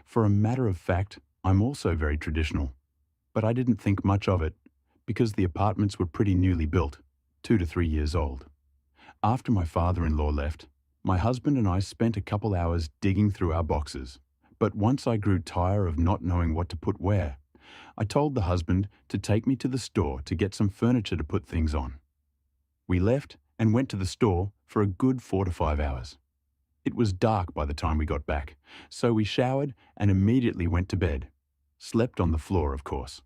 For a matter of fact, I'm also very traditional, but I didn't think much of it because the apartments were pretty newly built, 2 to 3 years old. After my father-in-law left, my husband and I spent a couple hours digging through our boxes, but once I grew tired of not knowing what to put where, I told the husband to take me to the store to get some furniture to put things on. We left and went to the store for a good 4 to 5 hours. It was dark by the time we got back, so we showered and immediately went to bed. Slept on the floor, of course.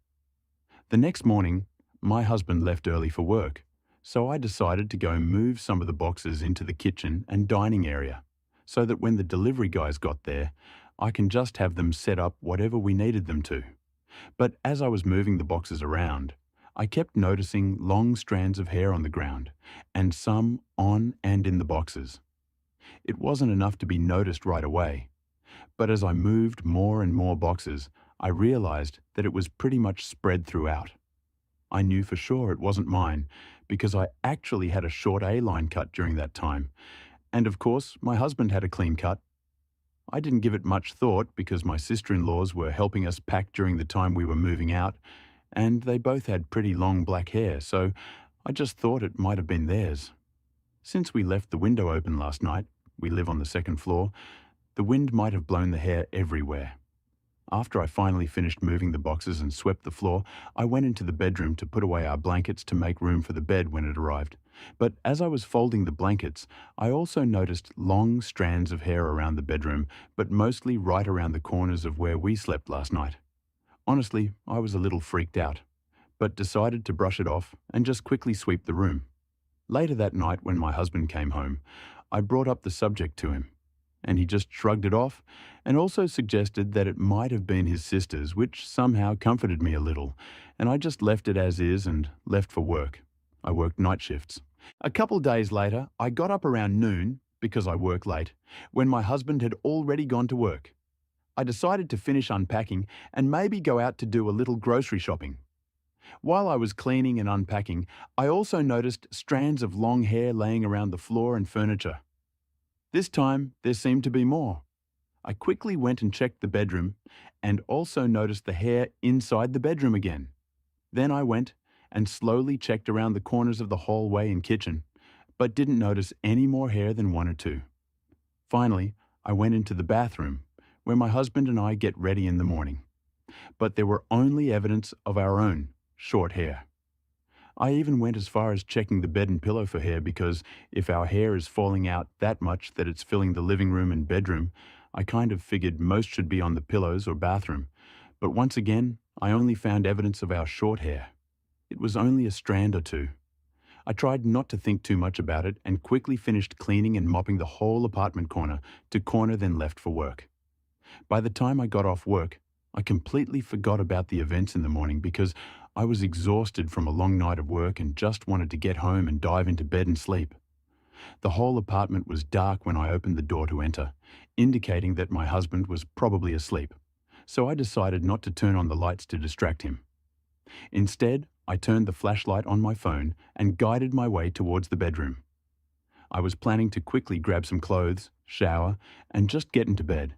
The next morning, my husband left early for work, so I decided to go move some of the boxes into the kitchen and dining area, so that when the delivery guys got there, I can just have them set up whatever we needed them to. But as I was moving the boxes around, I kept noticing long strands of hair on the ground, and some on and in the boxes. It wasn't enough to be noticed right away, but as I moved more and more boxes, I realized that it was pretty much spread throughout. I knew for sure it wasn't mine, because I actually had a short A-line cut during that time, and of course my husband had a clean cut. I didn't give it much thought because my sister-in-laws were helping us pack during the time we were moving out, and they both had pretty long black hair, so I just thought it might have been theirs. Since we left the window open last night, we live on the second floor, the wind might have blown the hair everywhere. After I finally finished moving the boxes and swept the floor, I went into the bedroom to put away our blankets to make room for the bed when it arrived. But as I was folding the blankets, I also noticed long strands of hair around the bedroom, but mostly right around the corners of where we slept last night. Honestly, I was a little freaked out, but decided to brush it off and just quickly sweep the room. Later that night when my husband came home, I brought up the subject to him, and he just shrugged it off and also suggested that it might have been his sister's, which somehow comforted me a little, and I just left it as is and left for work. I worked night shifts. A couple days later, I got up around noon, because I work late, when my husband had already gone to work. I decided to finish unpacking and maybe go out to do a little grocery shopping. While I was cleaning and unpacking, I also noticed strands of long hair laying around the floor and furniture. This time, there seemed to be more. I quickly went and checked the bedroom and also noticed the hair inside the bedroom again. Then I went and slowly checked around the corners of the hallway and kitchen, but didn't notice any more hair than 1 or 2. Finally, I went into the bathroom, where my husband and I get ready in the morning. But there were only evidence of our own short hair. I even went as far as checking the bed and pillow for hair because if our hair is falling out that much that it's filling the living room and bedroom, I kind of figured most should be on the pillows or bathroom. But once again, I only found evidence of our short hair. It was only a strand or 2. I tried not to think too much about it and quickly finished cleaning and mopping the whole apartment corner to corner, then left for work. By the time I got off work, I completely forgot about the events in the morning because I was exhausted from a long night of work and just wanted to get home and dive into bed and sleep. The whole apartment was dark when I opened the door to enter, indicating that my husband was probably asleep, so I decided not to turn on the lights to distract him. Instead, I turned the flashlight on my phone and guided my way towards the bedroom. I was planning to quickly grab some clothes, shower, and just get into bed.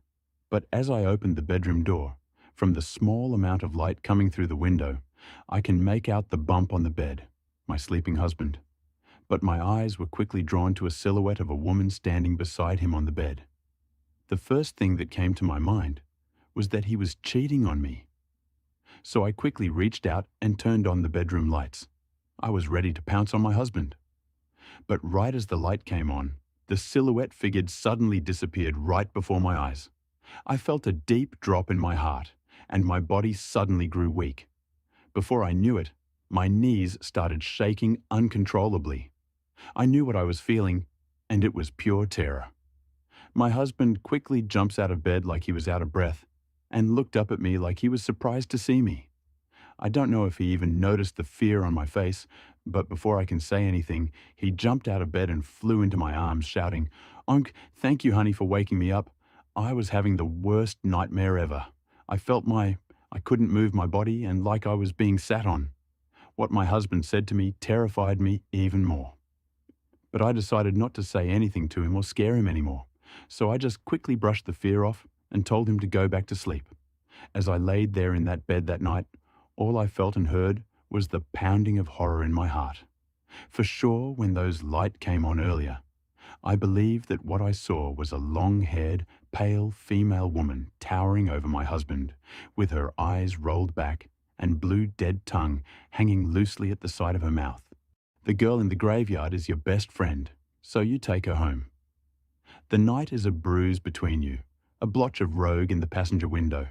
But as I opened the bedroom door, from the small amount of light coming through the window, I can make out the bump on the bed, my sleeping husband. But my eyes were quickly drawn to a silhouette of a woman standing beside him on the bed. The first thing that came to my mind was that he was cheating on me. So I quickly reached out and turned on the bedroom lights. I was ready to pounce on my husband. But right as the light came on, the silhouette figure suddenly disappeared right before my eyes. I felt a deep drop in my heart, and my body suddenly grew weak. Before I knew it, my knees started shaking uncontrollably. I knew what I was feeling, and it was pure terror. My husband quickly jumps out of bed like he was out of breath, and looked up at me like he was surprised to see me. I don't know if he even noticed the fear on my face, but before I can say anything, he jumped out of bed and flew into my arms, shouting, "Unc, thank you, honey, for waking me up. I was having the worst nightmare ever. I felt I couldn't move my body and like I was being sat on." What my husband said to me terrified me even more. But I decided not to say anything to him or scare him anymore, so I just quickly brushed the fear off and told him to go back to sleep. As I laid there in that bed that night, all I felt and heard was the pounding of horror in my heart. For sure, when those lights came on earlier, I believe that what I saw was a long-haired, pale female woman towering over my husband, with her eyes rolled back and blue dead tongue hanging loosely at the side of her mouth. The girl in the graveyard is your best friend, so you take her home. The night is a bruise between you, a blotch of rogue in the passenger window,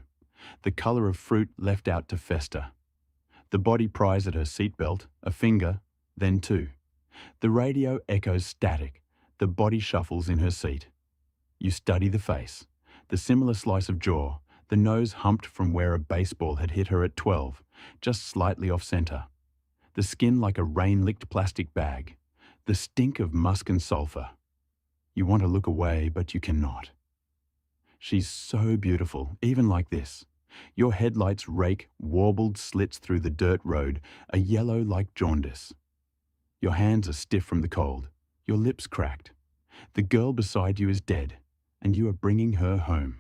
the colour of fruit left out to fester. The body pries at her seatbelt, a finger, then two. The radio echoes static, the body shuffles in her seat. You study the face, the similar slice of jaw, the nose humped from where a baseball had hit her at 12, just slightly off centre. The skin like a rain-licked plastic bag, the stink of musk and sulphur. You want to look away, but you cannot. She's so beautiful, even like this. Your headlights rake warbled slits through the dirt road, a yellow like jaundice. Your hands are stiff from the cold, your lips cracked. The girl beside you is dead, and you are bringing her home.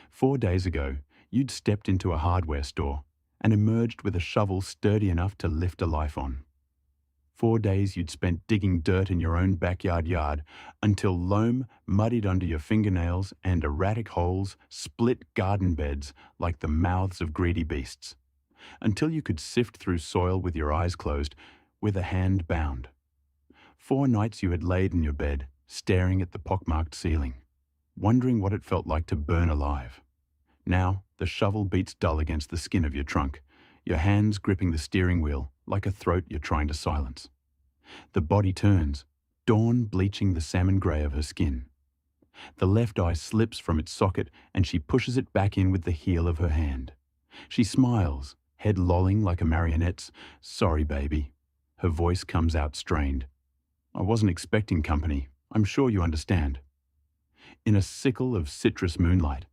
4 days ago, you'd stepped into a hardware store and emerged with a shovel sturdy enough to lift a life on. 4 days you'd spent digging dirt in your own backyard until loam muddied under your fingernails and erratic holes split garden beds like the mouths of greedy beasts. Until you could sift through soil with your eyes closed, with a hand bound. 4 nights you had laid in your bed, staring at the pockmarked ceiling, wondering what it felt like to burn alive. Now, the shovel beats dull against the skin of your trunk, your hands gripping the steering wheel like a throat you're trying to silence. The body turns, dawn bleaching the salmon grey of her skin. The left eye slips from its socket and she pushes it back in with the heel of her hand. She smiles, head lolling like a marionette's. "Sorry, baby." Her voice comes out strained. "I wasn't expecting company. I'm sure you understand." In a sickle of citrus moonlight,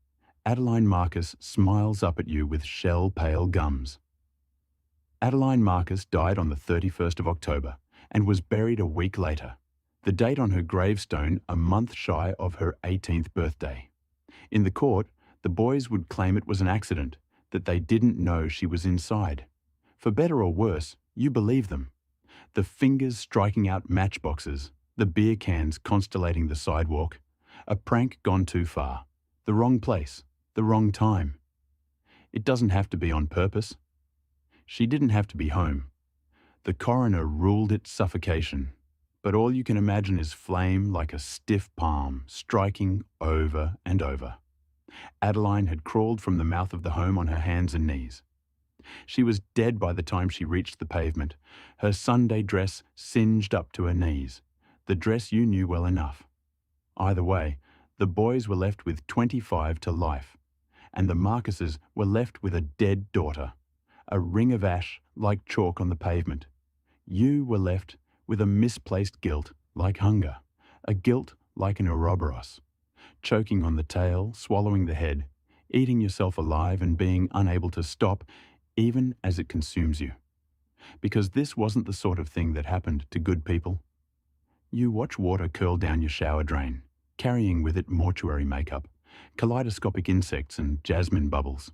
Adeline Marcus smiles up at you with shell-pale gums. Adeline Marcus died on the 31st of October and was buried a week later, the date on her gravestone a month shy of her 18th birthday. In the court, the boys would claim it was an accident, that they didn't know she was inside. For better or worse, you believe them. The fingers striking out matchboxes, the beer cans constellating the sidewalk, a prank gone too far, the wrong place, the wrong time. It doesn't have to be on purpose. She didn't have to be home. The coroner ruled it suffocation, but all you can imagine is flame like a stiff palm striking over and over. Adeline had crawled from the mouth of the home on her hands and knees. She was dead by the time she reached the pavement, her Sunday dress singed up to her knees, the dress you knew well enough. Either way, the boys were left with 25 to life, and the Marcuses were left with a dead daughter, a ring of ash like chalk on the pavement. You were left with a misplaced guilt like hunger, a guilt like an Ouroboros, choking on the tail, swallowing the head, eating yourself alive and being unable to stop, even as it consumes you. Because this wasn't the sort of thing that happened to good people. You watch water curl down your shower drain, carrying with it mortuary makeup, kaleidoscopic insects and jasmine bubbles.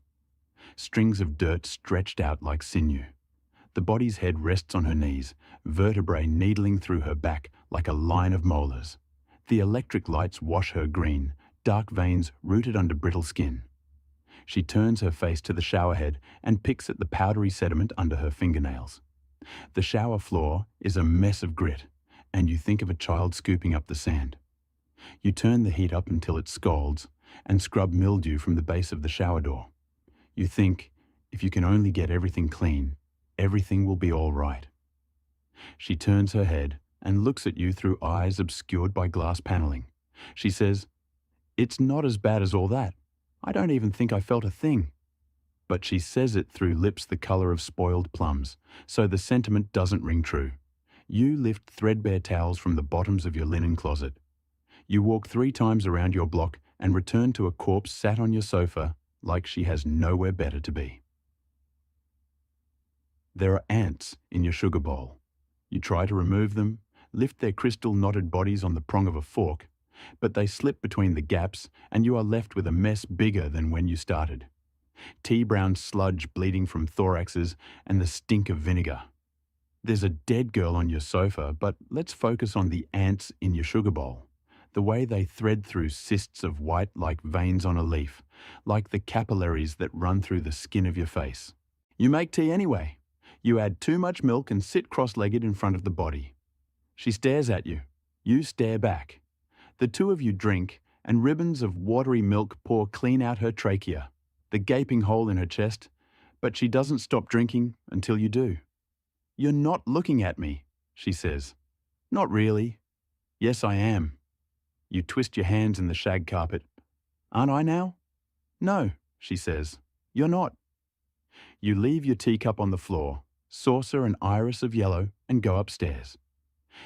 Strings of dirt stretched out like sinew. The body's head rests on her knees, vertebrae needling through her back like a line of molars. The electric lights wash her green, dark veins rooted under brittle skin. She turns her face to the showerhead and picks at the powdery sediment under her fingernails. The shower floor is a mess of grit, and you think of a child scooping up the sand. You turn the heat up until it scalds and scrub mildew from the base of the shower door. You think, if you can only get everything clean, everything will be all right. She turns her head and looks at you through eyes obscured by glass paneling. She says, "It's not as bad as all that. I don't even think I felt a thing." But she says it through lips the color of spoiled plums, so the sentiment doesn't ring true. You lift threadbare towels from the bottoms of your linen closet. You walk 3 times around your block and return to a corpse sat on your sofa like she has nowhere better to be. There are ants in your sugar bowl. You try to remove them, lift their crystal knotted bodies on the prong of a fork, but they slip between the gaps and you are left with a mess bigger than when you started. Tea-brown sludge bleeding from thoraxes and the stink of vinegar. There's a dead girl on your sofa, but let's focus on the ants in your sugar bowl. The way they thread through cysts of white like veins on a leaf, like the capillaries that run through the skin of your face. You make tea anyway. You add too much milk and sit cross-legged in front of the body. She stares at you. You stare back. The two of you drink, and ribbons of watery milk pour clean out her trachea, the gaping hole in her chest, but she doesn't stop drinking until you do. "You're not looking at me," she says. "Not really." "Yes, I am." You twist your hands in the shag carpet. "Aren't I now?" "No," she says. "You're not." You leave your teacup on the floor, saucer and iris of yellow, and go upstairs.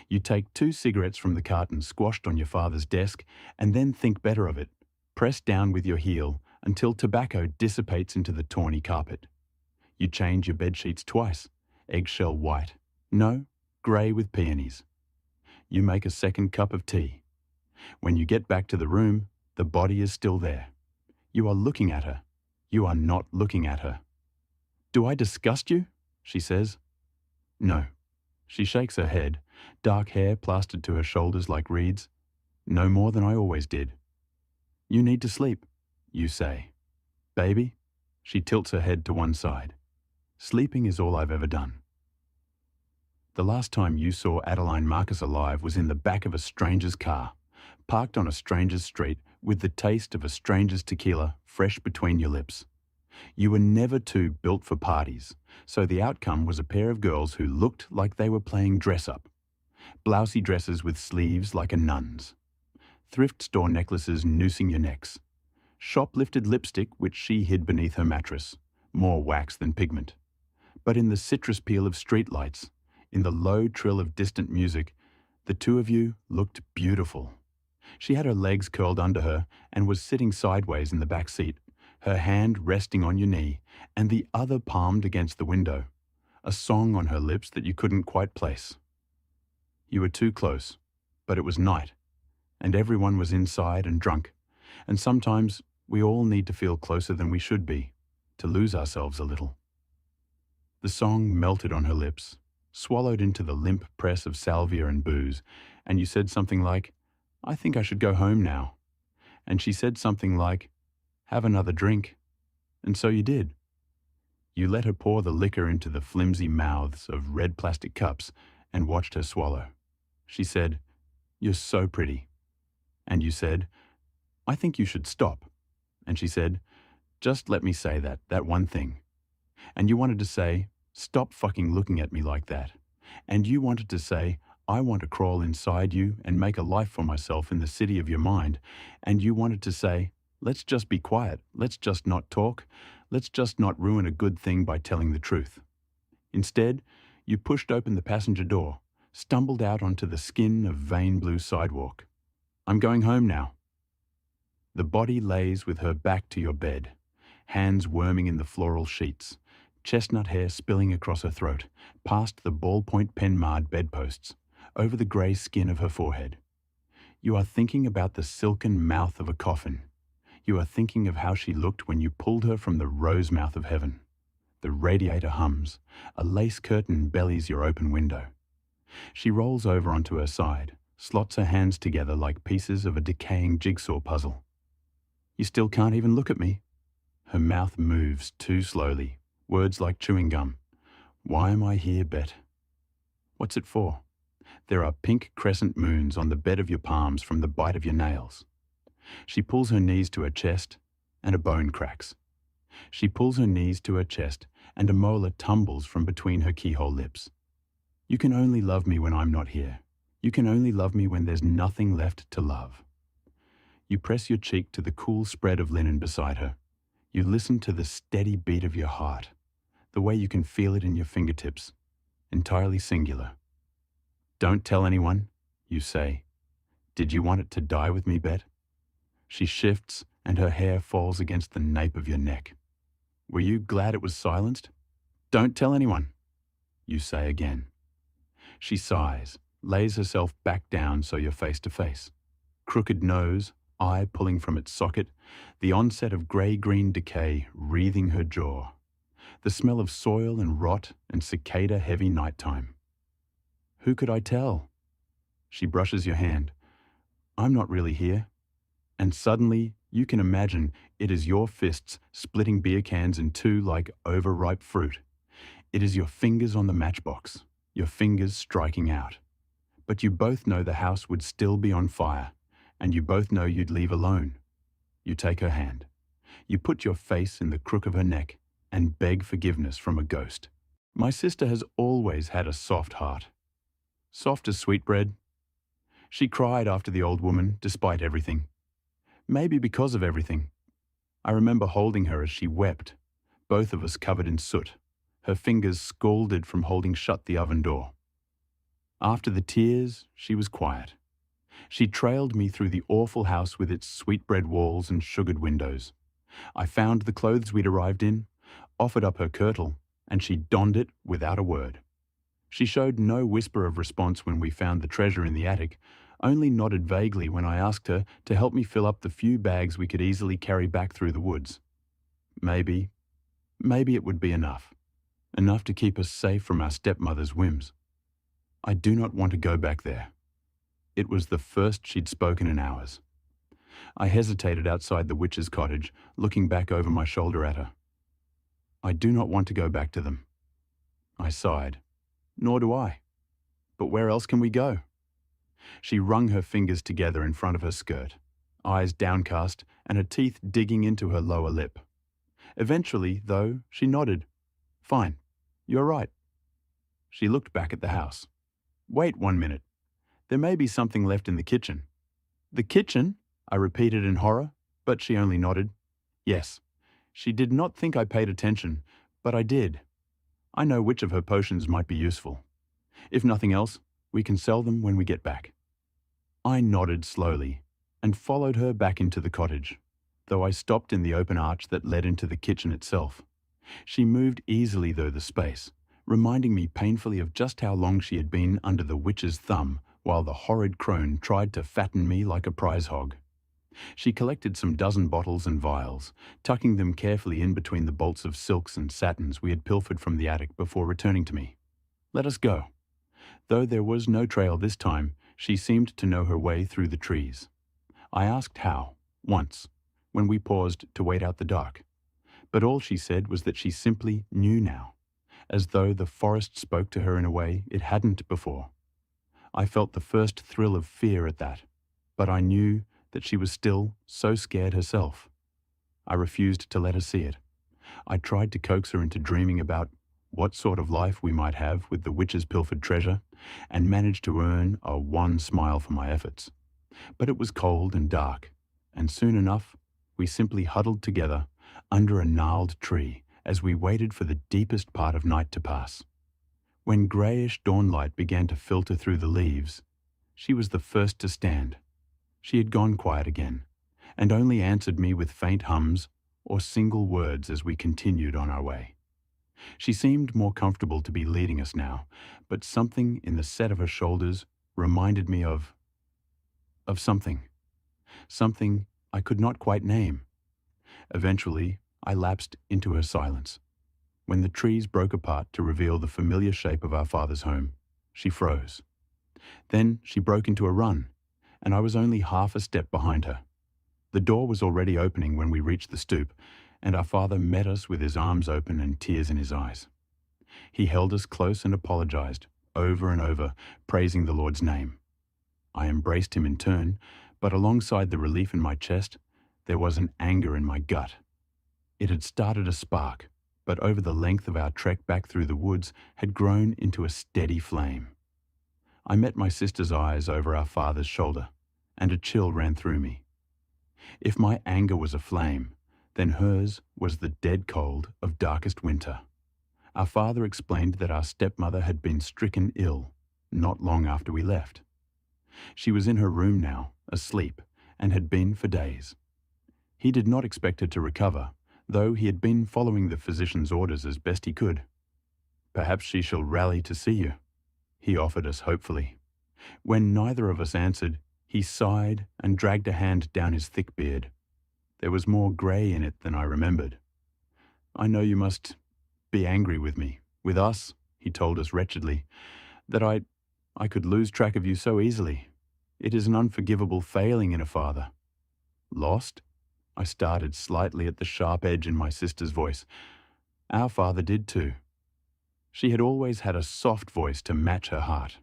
You take 2 cigarettes from the carton squashed on your father's desk and then think better of it, press down with your heel until tobacco dissipates into the tawny carpet. You change your bedsheets twice, eggshell white, no, grey with peonies. You make a second cup of tea. When you get back to the room, the body is still there. You are looking at her. You are not looking at her. "Do I disgust you?" she says. "No." She shakes her head, dark hair plastered to her shoulders like reeds. "No more than I always did." "You need to sleep," you say. "Baby?" She tilts her head to one side. "Sleeping is all I've ever done." The last time you saw Adeline Marcus alive was in the back of a stranger's car, parked on a stranger's street with the taste of a stranger's tequila fresh between your lips. You were never two built for parties, so the outcome was a pair of girls who looked like they were playing dress-up. Blousy dresses with sleeves like a nun's. Thrift store necklaces noosing your necks. Shoplifted lipstick which she hid beneath her mattress, more wax than pigment. But in the citrus peel of streetlights, in the low trill of distant music, the two of you looked beautiful. She had her legs curled under her and was sitting sideways in the back seat, her hand resting on your knee and the other palmed against the window, a song on her lips that you couldn't quite place. You were too close, but it was night, and everyone was inside and drunk, and sometimes we all need to feel closer than we should be, to lose ourselves a little. The song melted on her lips, swallowed into the limp press of salvia and booze, and you said something like, "I think I should go home now." And she said something like, "Have another drink." And so you did. You let her pour the liquor into the flimsy mouths of red plastic cups and watched her swallow. She said, "You're so pretty." And you said, "I think you should stop." And she said, "Just let me say that one thing." And you wanted to say, "Stop fucking looking at me like that." And you wanted to say, "I want to crawl inside you and make a life for myself in the city of your mind." And you wanted to say, "Let's just be quiet. Let's just not talk. Let's just not ruin a good thing by telling the truth." Instead, you pushed open the passenger door, stumbled out onto the skin of vein blue sidewalk. "I'm going home now." The body lays with her back to your bed, hands worming in the floral sheets, chestnut hair spilling across her throat, past the ballpoint pen-marred bedposts, over the grey skin of her forehead. You are thinking about the silken mouth of a coffin. You are thinking of how she looked when you pulled her from the rose mouth of heaven. The radiator hums. A lace curtain bellies your open window. She rolls over onto her side, slots her hands together like pieces of a decaying jigsaw puzzle. You still can't even look at me. Her mouth moves too slowly, words like chewing gum. Why am I here, Bet? What's it for? There are pink crescent moons on the bed of your palms from the bite of your nails. She pulls her knees to her chest, and a bone cracks. She pulls her knees to her chest, and a molar tumbles from between her keyhole lips. You can only love me when I'm not here. You can only love me when there's nothing left to love. You press your cheek to the cool spread of linen beside her. You listen to the steady beat of your heart, the way you can feel it in your fingertips, entirely singular. Don't tell anyone, you say. Did you want it to die with me, Bet? She shifts, and her hair falls against the nape of your neck. Were you glad it was silenced? Don't tell anyone, you say again. She sighs, lays herself back down so you're face to face. Crooked nose, eye pulling from its socket, the onset of grey-green decay wreathing her jaw. The smell of soil and rot and cicada-heavy nighttime. Who could I tell? She brushes your hand. I'm not really here. And suddenly, you can imagine it is your fists splitting beer cans in two like overripe fruit. It is your fingers on the matchbox, your fingers striking out. But you both know the house would still be on fire, and you both know you'd leave alone. You take her hand. You put your face in the crook of her neck and beg forgiveness from a ghost. My sister has always had a soft heart. Soft as sweetbread. She cried after the old woman, despite everything. Maybe because of everything. I remember holding her as she wept, both of us covered in soot, her fingers scalded from holding shut the oven door. After the tears, she was quiet. She trailed me through the awful house with its sweetbread walls and sugared windows. I found the clothes we'd arrived in, offered up her kirtle, and she donned it without a word. She showed no whisper of response when we found the treasure in the attic, only nodded vaguely when I asked her to help me fill up the few bags we could easily carry back through the woods. Maybe it would be enough. Enough to keep us safe from our stepmother's whims. I do not want to go back there. It was the first she'd spoken in hours. I hesitated outside the witch's cottage, looking back over my shoulder at her. I do not want to go back to them. I sighed. Nor do I. But where else can we go? She wrung her fingers together in front of her skirt, eyes downcast and her teeth digging into her lower lip. Eventually, though, she nodded. Fine, you're right. She looked back at the house. Wait 1 minute. There may be something left in the kitchen. The kitchen? I repeated in horror, but she only nodded. Yes. She did not think I paid attention, but I did. I know which of her potions might be useful. If nothing else, we can sell them when we get back. I nodded slowly and followed her back into the cottage, though I stopped in the open arch that led into the kitchen itself. She moved easily through the space, reminding me painfully of just how long she had been under the witch's thumb while the horrid crone tried to fatten me like a prize hog. She collected some dozen bottles and vials, tucking them carefully in between the bolts of silks and satins we had pilfered from the attic before returning to me. Let us go. Though there was no trail this time, she seemed to know her way through the trees. I asked how, once, when we paused to wait out the dark. But all she said was that she simply knew now, as though the forest spoke to her in a way it hadn't before. I felt the first thrill of fear at that, but I knew that she was still so scared herself. I refused to let her see it. I tried to coax her into dreaming about what sort of life we might have with the witch's pilfered treasure, and managed to earn a wan smile for my efforts. But it was cold and dark, and soon enough we simply huddled together under a gnarled tree as we waited for the deepest part of night to pass. When greyish dawnlight began to filter through the leaves, she was the first to stand. She had gone quiet again, and only answered me with faint hums or single words as we continued on our way. She seemed more comfortable to be leading us now, but something in the set of her shoulders reminded me of something. Something I could not quite name. Eventually, I lapsed into her silence. When the trees broke apart to reveal the familiar shape of our father's home, she froze. Then she broke into a run, and I was only half a step behind her. The door was already opening when we reached the stoop, and our father met us with his arms open and tears in his eyes. He held us close and apologized, over and over, praising the Lord's name. I embraced him in turn, but alongside the relief in my chest, there was an anger in my gut. It had started a spark, but over the length of our trek back through the woods had grown into a steady flame. I met my sister's eyes over our father's shoulder, and a chill ran through me. If my anger was a flame, then hers was the dead cold of darkest winter. Our father explained that our stepmother had been stricken ill not long after we left. She was in her room now, asleep, and had been for days. He did not expect her to recover, though he had been following the physician's orders as best he could. "Perhaps she shall rally to see you," he offered us hopefully. When neither of us answered, he sighed and dragged a hand down his thick beard. There was more grey in it than I remembered. "I know you must be angry with me, with us," he told us wretchedly, "that I could lose track of you so easily. It is an unforgivable failing in a father." "Lost?" I started slightly at the sharp edge in my sister's voice. Our father did too. She had always had a soft voice to match her heart.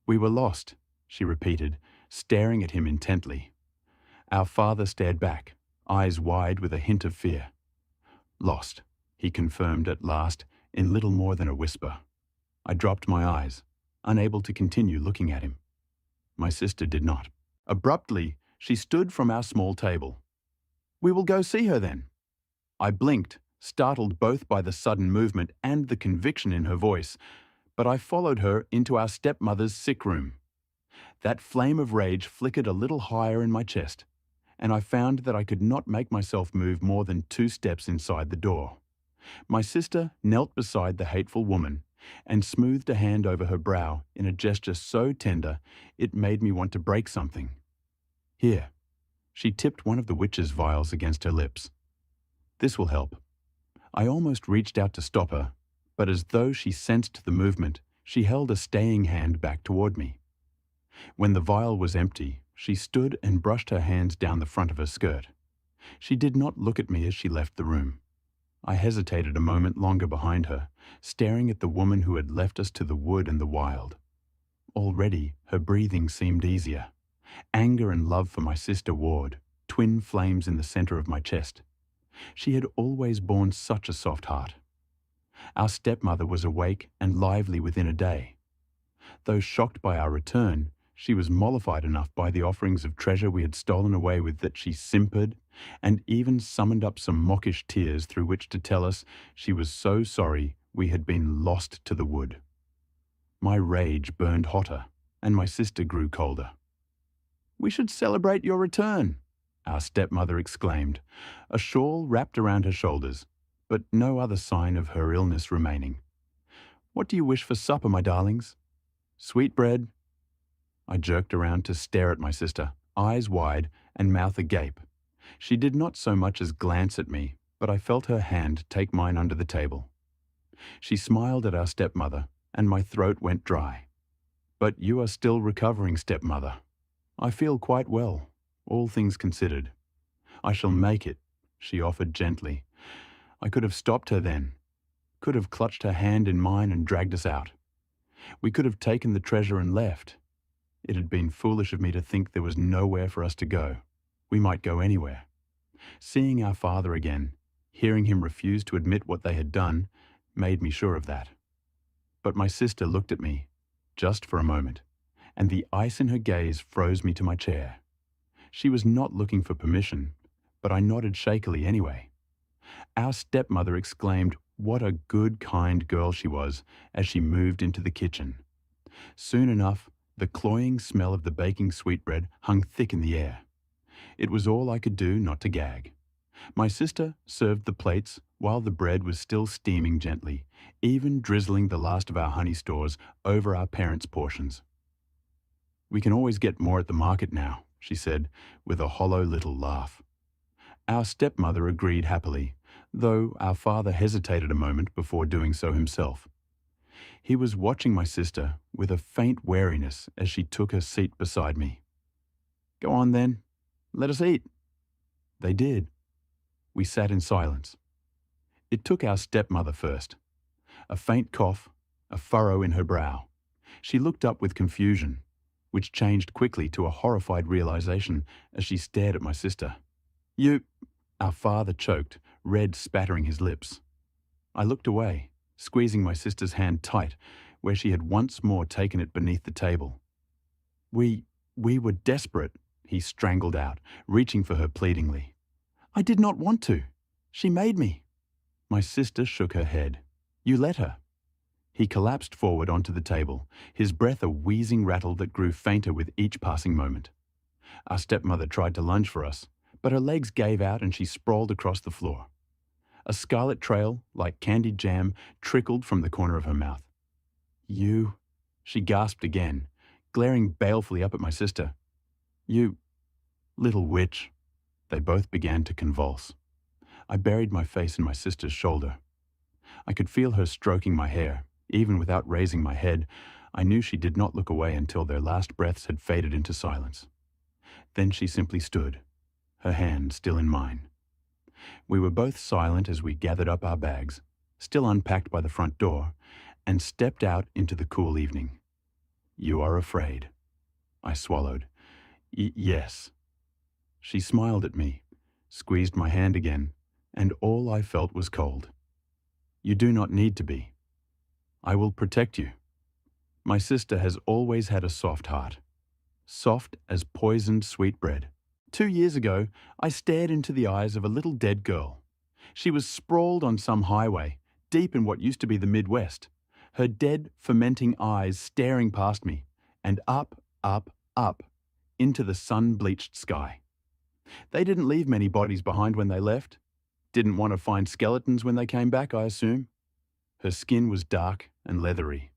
"We were lost," she repeated, staring at him intently. Our father stared back, eyes wide with a hint of fear. "Lost," he confirmed at last in little more than a whisper. I dropped my eyes, unable to continue looking at him. My sister did not. Abruptly, she stood from our small table. "We will go see her then." I blinked, startled both by the sudden movement and the conviction in her voice, but I followed her into our stepmother's sick room. That flame of rage flickered a little higher in my chest, and I found that I could not make myself move more than 2 steps inside the door. My sister knelt beside the hateful woman and smoothed a hand over her brow in a gesture so tender it made me want to break something. "Here." She tipped one of the witch's vials against her lips. "This will help." I almost reached out to stop her, but as though she sensed the movement, she held a staying hand back toward me. When the vial was empty, she stood and brushed her hands down the front of her skirt. She did not look at me as she left the room. I hesitated a moment longer behind her, staring at the woman who had left us to the wood and the wild. Already, her breathing seemed easier. Anger and love for my sister warred, twin flames in the center of my chest. She had always borne such a soft heart. Our stepmother was awake and lively within a day. Though shocked by our return, she was mollified enough by the offerings of treasure we had stolen away with that she simpered and even summoned up some mockish tears through which to tell us she was so sorry we had been lost to the wood. My rage burned hotter, and my sister grew colder. "We should celebrate your return," our stepmother exclaimed, a shawl wrapped around her shoulders, but no other sign of her illness remaining. "What do you wish for supper, my darlings?" "Sweetbread." I jerked around to stare at my sister, eyes wide and mouth agape. She did not so much as glance at me, but I felt her hand take mine under the table. She smiled at our stepmother, and my throat went dry. "But you are still recovering, stepmother." "I feel quite well, all things considered." "I shall make it," she offered gently. I could have stopped her then, could have clutched her hand in mine and dragged us out. We could have taken the treasure and left. It had been foolish of me to think there was nowhere for us to go. We might go anywhere. Seeing our father again, hearing him refuse to admit what they had done, made me sure of that. But my sister looked at me, just for a moment, and the ice in her gaze froze me to my chair. She was not looking for permission, but I nodded shakily anyway. Our stepmother exclaimed what a good, kind girl she was as she moved into the kitchen. Soon enough, the cloying smell of the baking sweetbread hung thick in the air. It was all I could do not to gag. My sister served the plates while the bread was still steaming gently, even drizzling the last of our honey stores over our parents' portions. "We can always get more at the market now," she said, with a hollow little laugh. Our stepmother agreed happily, though our father hesitated a moment before doing so himself. He was watching my sister with a faint wariness as she took her seat beside me. "Go on then, let us eat." They did. We sat in silence. It took our stepmother first. A faint cough, a furrow in her brow. She looked up with confusion, which changed quickly to a horrified realization as she stared at my sister. "You—" Our father choked, red spattering his lips. I looked away, squeezing my sister's hand tight, where she had once more taken it beneath the table. We were desperate," he strangled out, reaching for her pleadingly. "I did not want to. She made me." My sister shook her head. "You let her." He collapsed forward onto the table, his breath a wheezing rattle that grew fainter with each passing moment. Our stepmother tried to lunge for us, but her legs gave out and she sprawled across the floor. A scarlet trail, like candied jam, trickled from the corner of her mouth. "You," she gasped again, glaring balefully up at my sister. "You, little witch." They both began to convulse. I buried my face in my sister's shoulder. I could feel her stroking my hair. Even without raising my head, I knew she did not look away until their last breaths had faded into silence. Then she simply stood, her hand still in mine. We were both silent as we gathered up our bags, still unpacked by the front door, and stepped out into the cool evening. "You are afraid." I swallowed. Yes." She smiled at me, squeezed my hand again, and all I felt was cold. "You do not need to be. I will protect you." My sister has always had a soft heart. Soft as poisoned sweetbread. 2 years ago, I stared into the eyes of a little dead girl. She was sprawled on some highway, deep in what used to be the Midwest, her dead, fermenting eyes staring past me, and up, into the sun-bleached sky. They didn't leave many bodies behind when they left. Didn't want to find skeletons when they came back, I assume. Her skin was dark and leathery.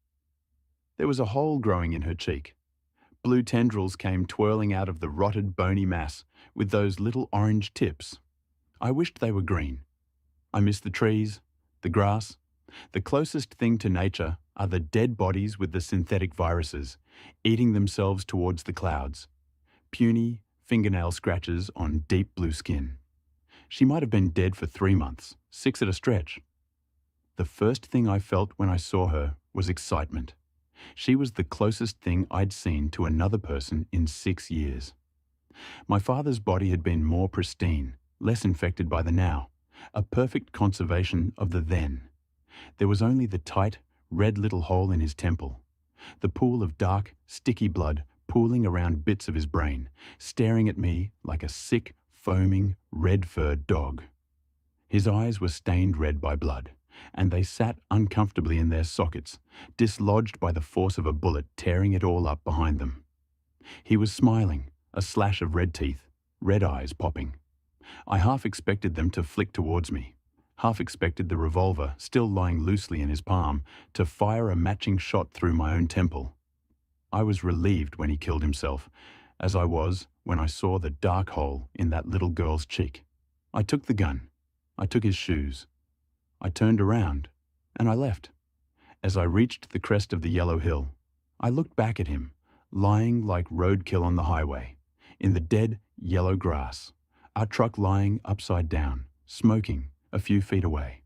There was a hole growing in her cheek. Blue tendrils came twirling out of the rotted, bony mass with those little orange tips. I wished they were green. I miss the trees, the grass. The closest thing to nature are the dead bodies with the synthetic viruses, eating themselves towards the clouds. Puny fingernail scratches on deep blue skin. She might have been dead for 3 months, 6 at a stretch. The first thing I felt when I saw her was excitement. She was the closest thing I'd seen to another person in 6 years. My father's body had been more pristine, less infected by the now, a perfect conservation of the then. There was only the tight, red little hole in his temple, the pool of dark, sticky blood pooling around bits of his brain, staring at me like a sick, foaming, red-furred dog. His eyes were stained red by blood, and they sat uncomfortably in their sockets, dislodged by the force of a bullet tearing it all up behind them. He was smiling, a slash of red teeth, red eyes popping. I half expected them to flick towards me, half expected the revolver, still lying loosely in his palm, to fire a matching shot through my own temple. I was relieved when he killed himself, as I was when I saw the dark hole in that little girl's cheek. I took the gun. I took his shoes. I turned around, and I left. As I reached the crest of the yellow hill, I looked back at him, lying like roadkill on the highway, in the dead, yellow grass, our truck lying upside down, smoking, a few feet away.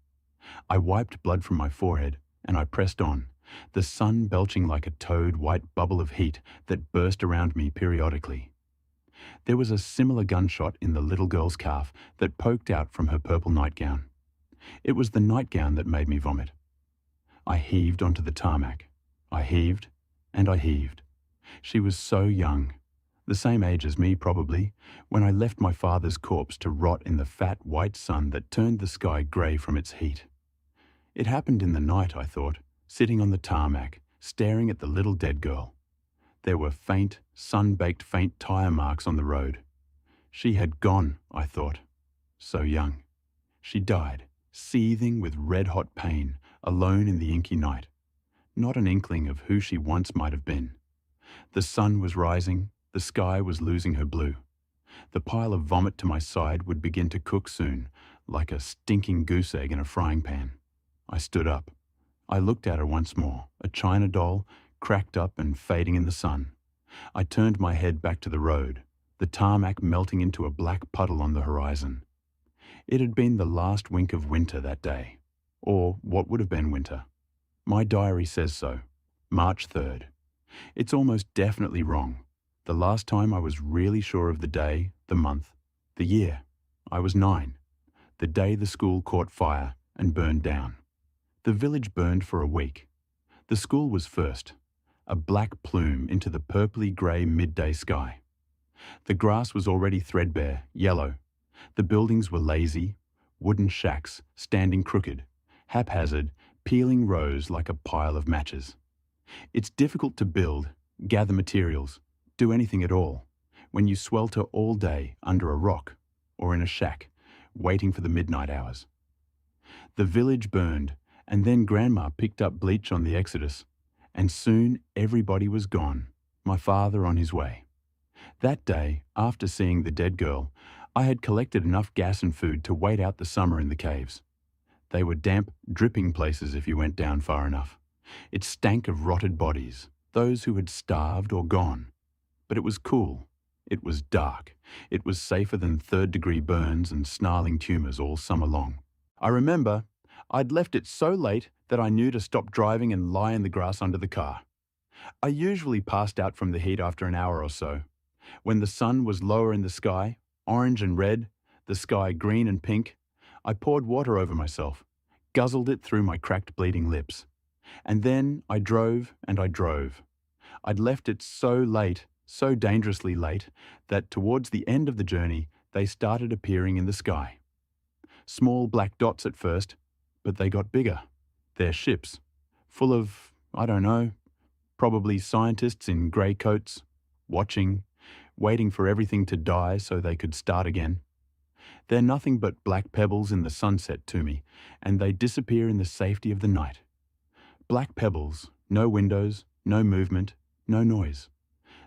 I wiped blood from my forehead, and I pressed on, the sun belching like a toad white bubble of heat that burst around me periodically. There was a similar gunshot in the little girl's calf that poked out from her purple nightgown. It was the nightgown that made me vomit. I heaved onto the tarmac. I heaved, and I heaved. She was so young, the same age as me probably, when I left my father's corpse to rot in the fat white sun that turned the sky grey from its heat. It happened in the night, I thought, sitting on the tarmac, staring at the little dead girl. There were faint, sun-baked faint tire marks on the road. She had gone, I thought. So young. She died, seething with red-hot pain, alone in the inky night. Not an inkling of who she once might have been. The sun was rising, the sky was losing her blue. The pile of vomit to my side would begin to cook soon, like a stinking goose egg in a frying pan. I stood up. I looked at her once more, a china doll, cracked up and fading in the sun. I turned my head back to the road, the tarmac melting into a black puddle on the horizon. It had been the last wink of winter that day, or what would have been winter. My diary says so, March 3rd. It's almost definitely wrong. The last time I was really sure of the day, the month, the year. I was 9. The day the school caught fire and burned down. The village burned for a week. The school was first, a black plume into the purpley grey midday sky. The grass was already threadbare, yellow. The buildings were lazy, wooden shacks standing crooked, haphazard, peeling rows like a pile of matches. It's difficult to build, gather materials, do anything at all, when you swelter all day under a rock or in a shack, waiting for the midnight hours. The village burned, and then Grandma picked up bleach on the exodus, and soon everybody was gone, my father on his way. That day, after seeing the dead girl, I had collected enough gas and food to wait out the summer in the caves. They were damp, dripping places if you went down far enough. It stank of rotted bodies, those who had starved or gone. But it was cool. It was dark. It was safer than third-degree burns and snarling tumours all summer long. I remember I'd left it so late that I knew to stop driving and lie in the grass under the car. I usually passed out from the heat after an hour or so. When the sun was lower in the sky, orange and red, the sky green and pink, I poured water over myself, guzzled it through my cracked bleeding lips. And then I drove and I drove. I'd left it so late, so dangerously late, that towards the end of the journey they started appearing in the sky. Small black dots at first, but they got bigger. They're ships, full of, I don't know, probably scientists in grey coats, watching, waiting for everything to die so they could start again. They're nothing but black pebbles in the sunset to me, and they disappear in the safety of the night. Black pebbles, no windows, no movement, no noise.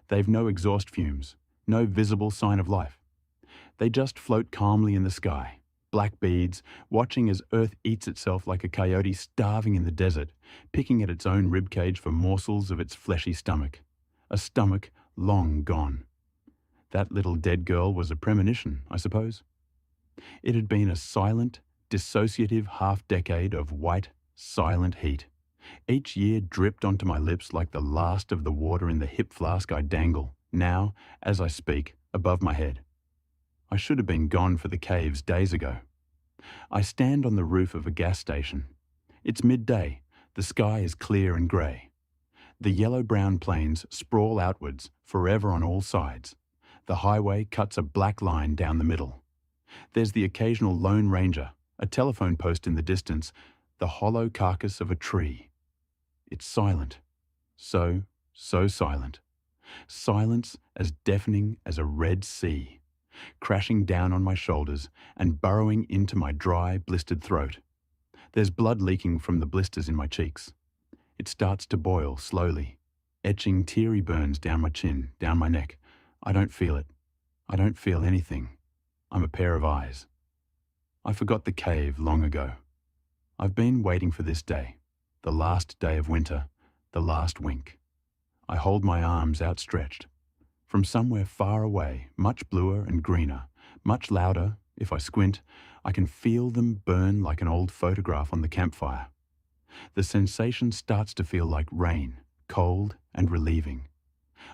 They've no exhaust fumes, no visible sign of life. They just float calmly in the sky, black beads, watching as Earth eats itself like a coyote starving in the desert, picking at its own ribcage for morsels of its fleshy stomach. A stomach long gone. That little dead girl was a premonition, I suppose. It had been a silent, dissociative half-decade of white, silent heat. Each year dripped onto my lips like the last of the water in the hip flask I dangle, now, as I speak, above my head. I should have been gone for the caves days ago. I stand on the roof of a gas station. It's midday. The sky is clear and grey. The yellow-brown plains sprawl outwards, forever on all sides. The highway cuts a black line down the middle. There's the occasional lone ranger, a telephone post in the distance, the hollow carcass of a tree. It's silent. So silent. Silence as deafening as a red sea, crashing down on my shoulders and burrowing into my dry, blistered throat. There's blood leaking from the blisters in my cheeks. It starts to boil slowly, etching teary burns down my chin, down my neck. I don't feel it. I don't feel anything. I'm a pair of eyes. I forgot the cave long ago. I've been waiting for this day, the last day of winter, the last wink. I hold my arms outstretched. From somewhere far away, much bluer and greener, much louder, if I squint, I can feel them burn like an old photograph on the campfire. The sensation starts to feel like rain, cold and relieving.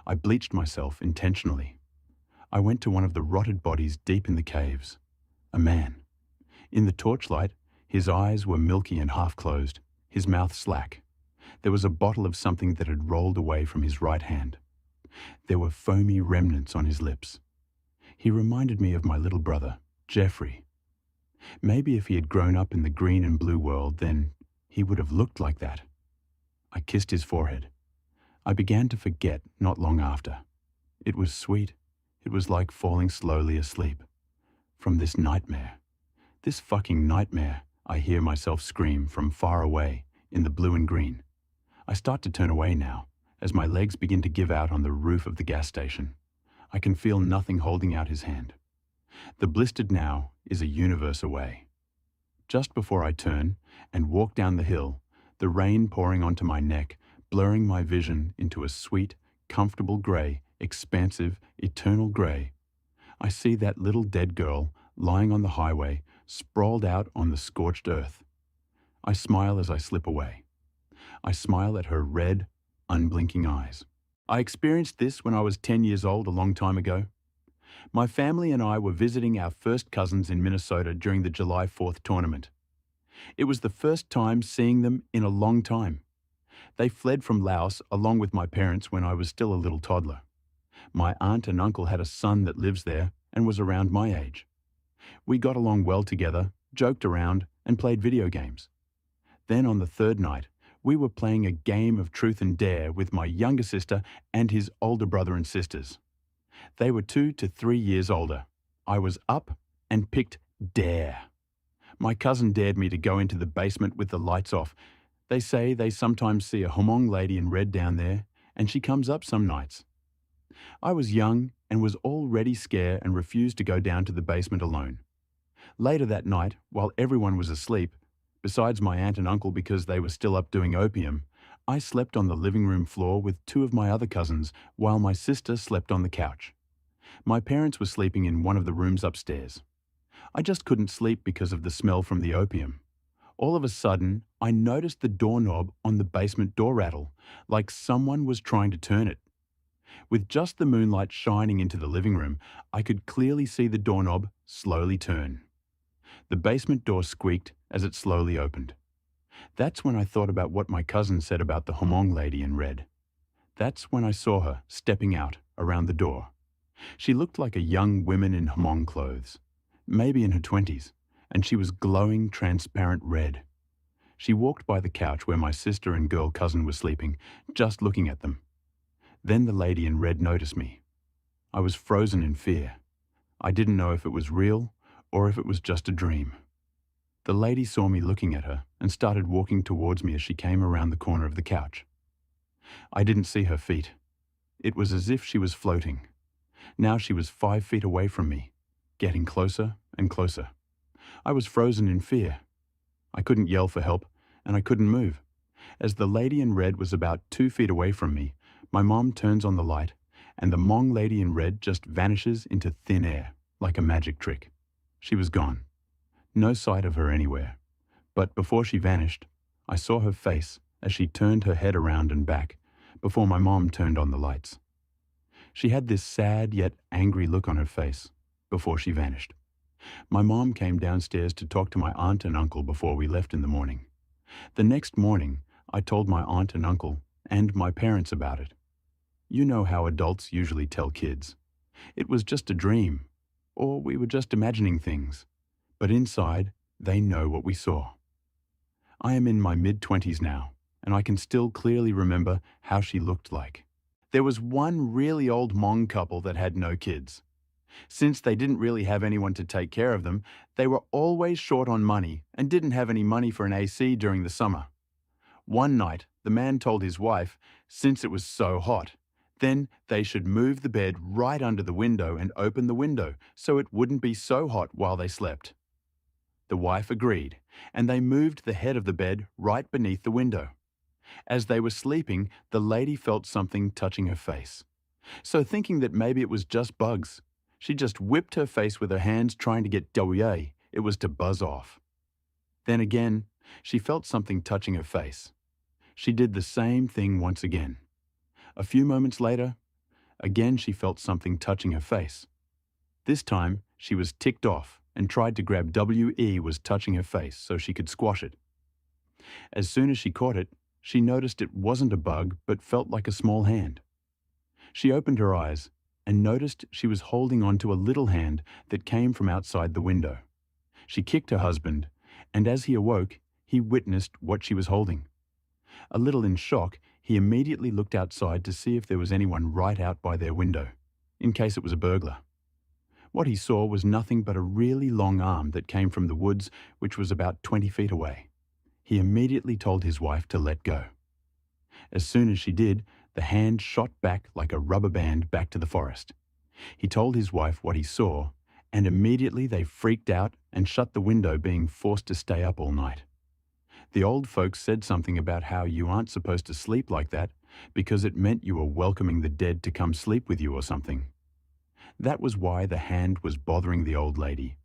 I bleached myself intentionally. I went to one of the rotted bodies deep in the caves. A man. In the torchlight, his eyes were milky and half-closed, his mouth slack. There was a bottle of something that had rolled away from his right hand. There were foamy remnants on his lips. He reminded me of my little brother, Jeffrey. Maybe if he had grown up in the green and blue world, then he would have looked like that. I kissed his forehead. I began to forget not long after. It was sweet. It was like falling slowly asleep. From this nightmare. This fucking nightmare I hear myself scream from far away in the blue and green. I start to turn away now, as my legs begin to give out on the roof of the gas station. I can feel nothing holding out his hand. The blistered now is a universe away. Just before I turn and walk down the hill, the rain pouring onto my neck, blurring my vision into a sweet, comfortable grey, expansive, eternal grey, I see that little dead girl lying on the highway, sprawled out on the scorched earth. I smile as I slip away. I smile at her red, unblinking eyes. I experienced this when I was 10 years old a long time ago. My family and I were visiting our first cousins in Minnesota during the July 4th tournament. It was the first time seeing them in a long time. They fled from Laos along with my parents when I was still a little toddler. My aunt and uncle had a son that lives there and was around my age. We got along well together, joked around, and played video games. Then on the third night, we were playing a game of truth and dare with my younger sister and his older brother and sisters. They were 2 to 3 years older. I was up and picked dare. My cousin dared me to go into the basement with the lights off. They say they sometimes see a Hmong lady in red down there, and she comes up some nights. I was young and was already scared and refused to go down to the basement alone. Later that night, while everyone was asleep, besides my aunt and uncle because they were still up doing opium, I slept on the living room floor with 2 of my other cousins while my sister slept on the couch. My parents were sleeping in one of the rooms upstairs. I just couldn't sleep because of the smell from the opium. All of a sudden, I noticed the doorknob on the basement door rattle, like someone was trying to turn it. With just the moonlight shining into the living room, I could clearly see the doorknob slowly turn. The basement door squeaked as it slowly opened. That's when I thought about what my cousin said about the Hmong lady in red. That's when I saw her stepping out around the door. She looked like a young woman in Hmong clothes, maybe in her 20s, and she was glowing transparent red. She walked by the couch where my sister and girl cousin were sleeping, just looking at them. Then the lady in red noticed me. I was frozen in fear. I didn't know if it was real or if it was just a dream. The lady saw me looking at her and started walking towards me as she came around the corner of the couch. I didn't see her feet. It was as if she was floating. Now she was 5 feet away from me, getting closer and closer. I was frozen in fear. I couldn't yell for help, and I couldn't move. As the lady in red was about 2 feet away from me, my mom turns on the light, and the Hmong lady in red just vanishes into thin air, like a magic trick. She was gone. No sight of her anywhere. But before she vanished, I saw her face as she turned her head around and back, before my mom turned on the lights. She had this sad yet angry look on her face before she vanished. My mom came downstairs to talk to my aunt and uncle before we left in the morning. The next morning, I told my aunt and uncle and my parents about it. You know how adults usually tell kids. It was just a dream, or we were just imagining things. But inside, they know what we saw. I am in my mid-20s now, and I can still clearly remember how she looked like. There was one really old Hmong couple that had no kids. Since they didn't really have anyone to take care of them, they were always short on money and didn't have any money for an AC during the summer. One night, the man told his wife, since it was so hot, then they should move the bed right under the window and open the window so it wouldn't be so hot while they slept. The wife agreed, and they moved the head of the bed right beneath the window. As they were sleeping, the lady felt something touching her face. So thinking that maybe it was just bugs, she just whipped her face with her hands trying to get WA. It was to buzz off. Then again, she felt something touching her face. She did the same thing once again. A few moments later, again she felt something touching her face. This time, she was ticked off and tried to grab WE was touching her face so she could squash it. As soon as she caught it, she noticed it wasn't a bug but felt like a small hand. She opened her eyes and noticed she was holding onto a little hand that came from outside the window. She kicked her husband, and as he awoke, he witnessed what she was holding. A little in shock, he immediately looked outside to see if there was anyone right out by their window, in case it was a burglar. What he saw was nothing but a really long arm that came from the woods, which was about 20 feet away. He immediately told his wife to let go. As soon as she did, the hand shot back like a rubber band back to the forest. He told his wife what he saw, and immediately they freaked out and shut the window, being forced to stay up all night. The old folks said something about how you aren't supposed to sleep like that because it meant you were welcoming the dead to come sleep with you or something. That was why the hand was bothering the old lady,